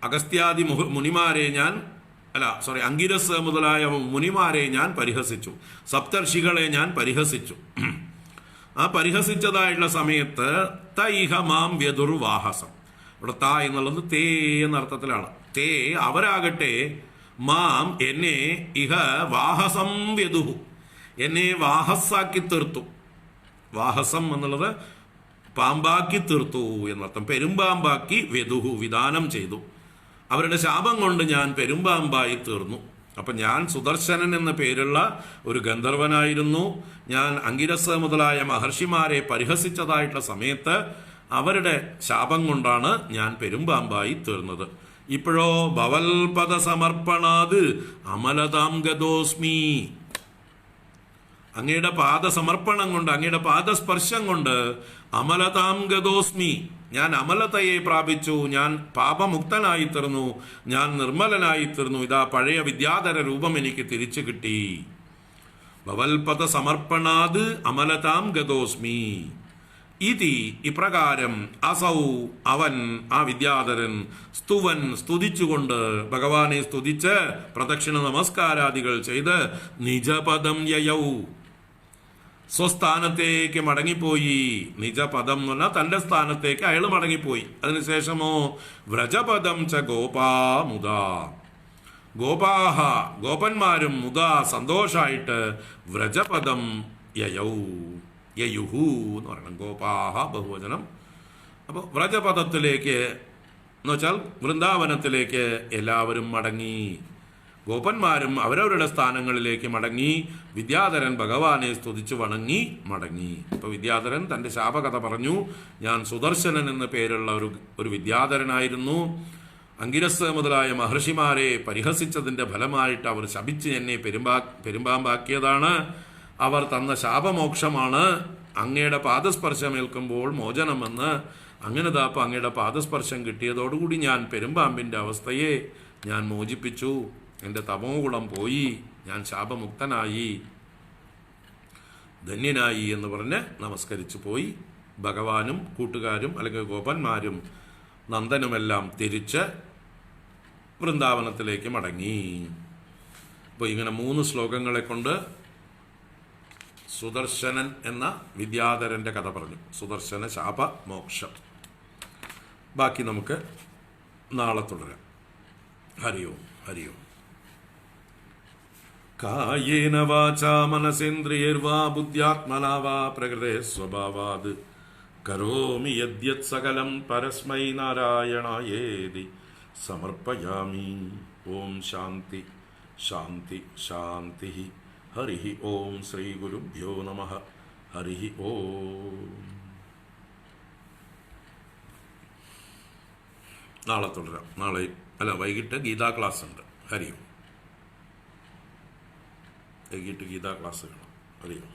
അഗസ്ത്യാദി മുനിമാരെ ഞാൻ അങ്കിരസ് മുതലായ മുനിമാരെ ഞാൻ പരിഹസിച്ചു, സപ്തർഷികളെ ഞാൻ പരിഹസിച്ചു. ആ പരിഹസിച്ചതായുള്ള സമയത്ത് തൈഹമാം വ്യദുർവാഹസം. ഇവിടെ ത എന്നുള്ളത് തേ എന്ന അർത്ഥത്തിലാണ്. തേ അവരാകട്ടെ മാം എന്നെ ഇഹ വാഹസം വ്യദുഹു, എന്നെ വാഹസാക്കി തീർത്തു. വാഹസം എന്നുള്ളത് പാമ്പാക്കി തീർത്തു എന്നർത്ഥം. പെരുമ്പാമ്പാക്കി വ്യദുഹു വിധാനം ചെയ്തു. അവരുടെ ശാപം കൊണ്ട് ഞാൻ പെരുമ്പാമ്പായി തീർന്നു. അപ്പൊ ഞാൻ സുദർശനൻ എന്ന പേരുള്ള ഒരു ഗന്ധർവനായിരുന്നു. ഞാൻ അങ്കിരസ് മുതലായ മഹർഷിമാരെ പരിഹസിച്ചതായിട്ടുള്ള സമയത്ത് അവരുടെ ശാപം കൊണ്ടാണ് ഞാൻ പെരുമ്പാമ്പായി തീർന്നത്. ഇപ്പോഴോ ഭവൽപദ സമർപ്പണാത് അമലതാം ഗതോസ്മി, അങ്ങയുടെ പാദസമർപ്പണം കൊണ്ട്, അങ്ങയുടെ പാദസ്പർശം കൊണ്ട് അമലതാം ഗതോസ്മി, ഞാൻ അമലതയെ പ്രാപിച്ചു, ഞാൻ പാപമുക്തനായി തീർന്നു, ഞാൻ നിർമ്മലനായി തീർന്നു. ഇതാ പഴയ വിദ്യാധര രൂപം എനിക്ക് തിരിച്ചു കിട്ടി. ഭവൽപദ സമർപ്പണാത് അമലതാം ഗതോസ്മി ഇതി, ഇപ്രകാരം അസൗ അവൻ, ആ വിദ്യാധരൻ, സ്തുവൻ സ്തുതിച്ചുകൊണ്ട്, ഭഗവാനെ സ്തുതിച്ച് പ്രദക്ഷിണ നമസ്കാരാദികൾ ചെയ്ത് നിജപദം യയൗ സ്വസ്ഥാനത്തേക്ക് മടങ്ങിപ്പോയി. നിജപദം എന്ന് പറഞ്ഞാൽ തന്റെ സ്ഥാനത്തേക്ക് അയാൾ മടങ്ങിപ്പോയി. അതിനുശേഷമോ വ്രജപദം ച ഗോപാ മുദാ, ഗോപാഹ ഗോപന്മാരും മുദാ സന്തോഷായിട്ട് വ്രജപദം യയൗ, യയുഹു എന്ന് പറയണം. ഗോപാഹ ബഹുവചനം. അപ്പോൾ വ്രജപദത്തിലേക്ക് എന്ന് വെച്ചാൽ വൃന്ദാവനത്തിലേക്ക് എല്ലാവരും മടങ്ങി. ഗോപന്മാരും അവരവരുടെ സ്ഥാനങ്ങളിലേക്ക് മടങ്ങി. വിദ്യാധരൻ ഭഗവാനെ സ്തുതിച്ചു വണങ്ങി മടങ്ങി. ഇപ്പൊ വിദ്യാധരൻ തന്റെ ശാപകഥ പറഞ്ഞു. ഞാൻ സുദർശനൻ എന്ന പേരുള്ള ഒരു വിദ്യാധരനായിരുന്നു. അങ്കിരസ് മുതലായ മഹർഷിമാരെ പരിഹസിച്ചതിൻ്റെ ഫലമായിട്ട് അവർ ശപിച്ച് എന്നെ പെരുമ്പാമ്പാക്കിയതാണ്. അവർ തന്ന ശാപമോക്ഷമാണ് അങ്ങയുടെ പാദസ്പർശമേൽക്കുമ്പോൾ മോചനമെന്ന്. അങ്ങനെ താപ്പം അങ്ങയുടെ പാദസ്പർശം കിട്ടിയതോടുകൂടി ഞാൻ പെരുമ്പാമ്പിൻ്റെ അവസ്ഥയെ ഞാൻ മോചിപ്പിച്ചു. എൻ്റെ തമോ ഗുണം പോയി, ഞാൻ ശാപമുക്തനായി, ധന്യനായി എന്ന് പറഞ്ഞ് നമസ്കരിച്ചു പോയി. ഭഗവാനും കൂട്ടുകാരും അല്ലെങ്കിൽ ഗോപന്മാരും നന്ദനുമെല്ലാം തിരിച്ച് വൃന്ദാവനത്തിലേക്ക് മടങ്ങി. അപ്പോൾ ഇങ്ങനെ 3 ശ്ലോകങ്ങളെ കൊണ്ട് സുദർശനൻ എന്ന വിദ്യാധരൻ്റെ കഥ പറഞ്ഞു. സുദർശന ശാപ മോക്ഷം. ബാക്കി നമുക്ക് നാളെ തുടരാം. ഹരി ഓം, ഹരി ഓം. കായേന വാചാ മനസേന്ദ്രിയൈർവാ ബുദ്ധ്യാത്മനാ വാ പ്രകൃതേ സ്വഭാവാത് കരോമി യദ്യത് സകലം പരസ്മൈ നാരായണായേതി സമർപ്പയാമി. ഓം ശാന്തി ശാന്തി ശാന്തി. ഹരി ഓം. ശ്രീ ഗുരുഭ്യോ നമഃ. ഹരി ഓം. നാളെ തുടരാം. വൈകിട്ട് ഗീതാ ക്ലാസ് ഉണ്ട്. ഹരി ഓം. വൈകിട്ട് ഗീതാ ക്ലാസ്സുകൾ. ഹരി ഓം.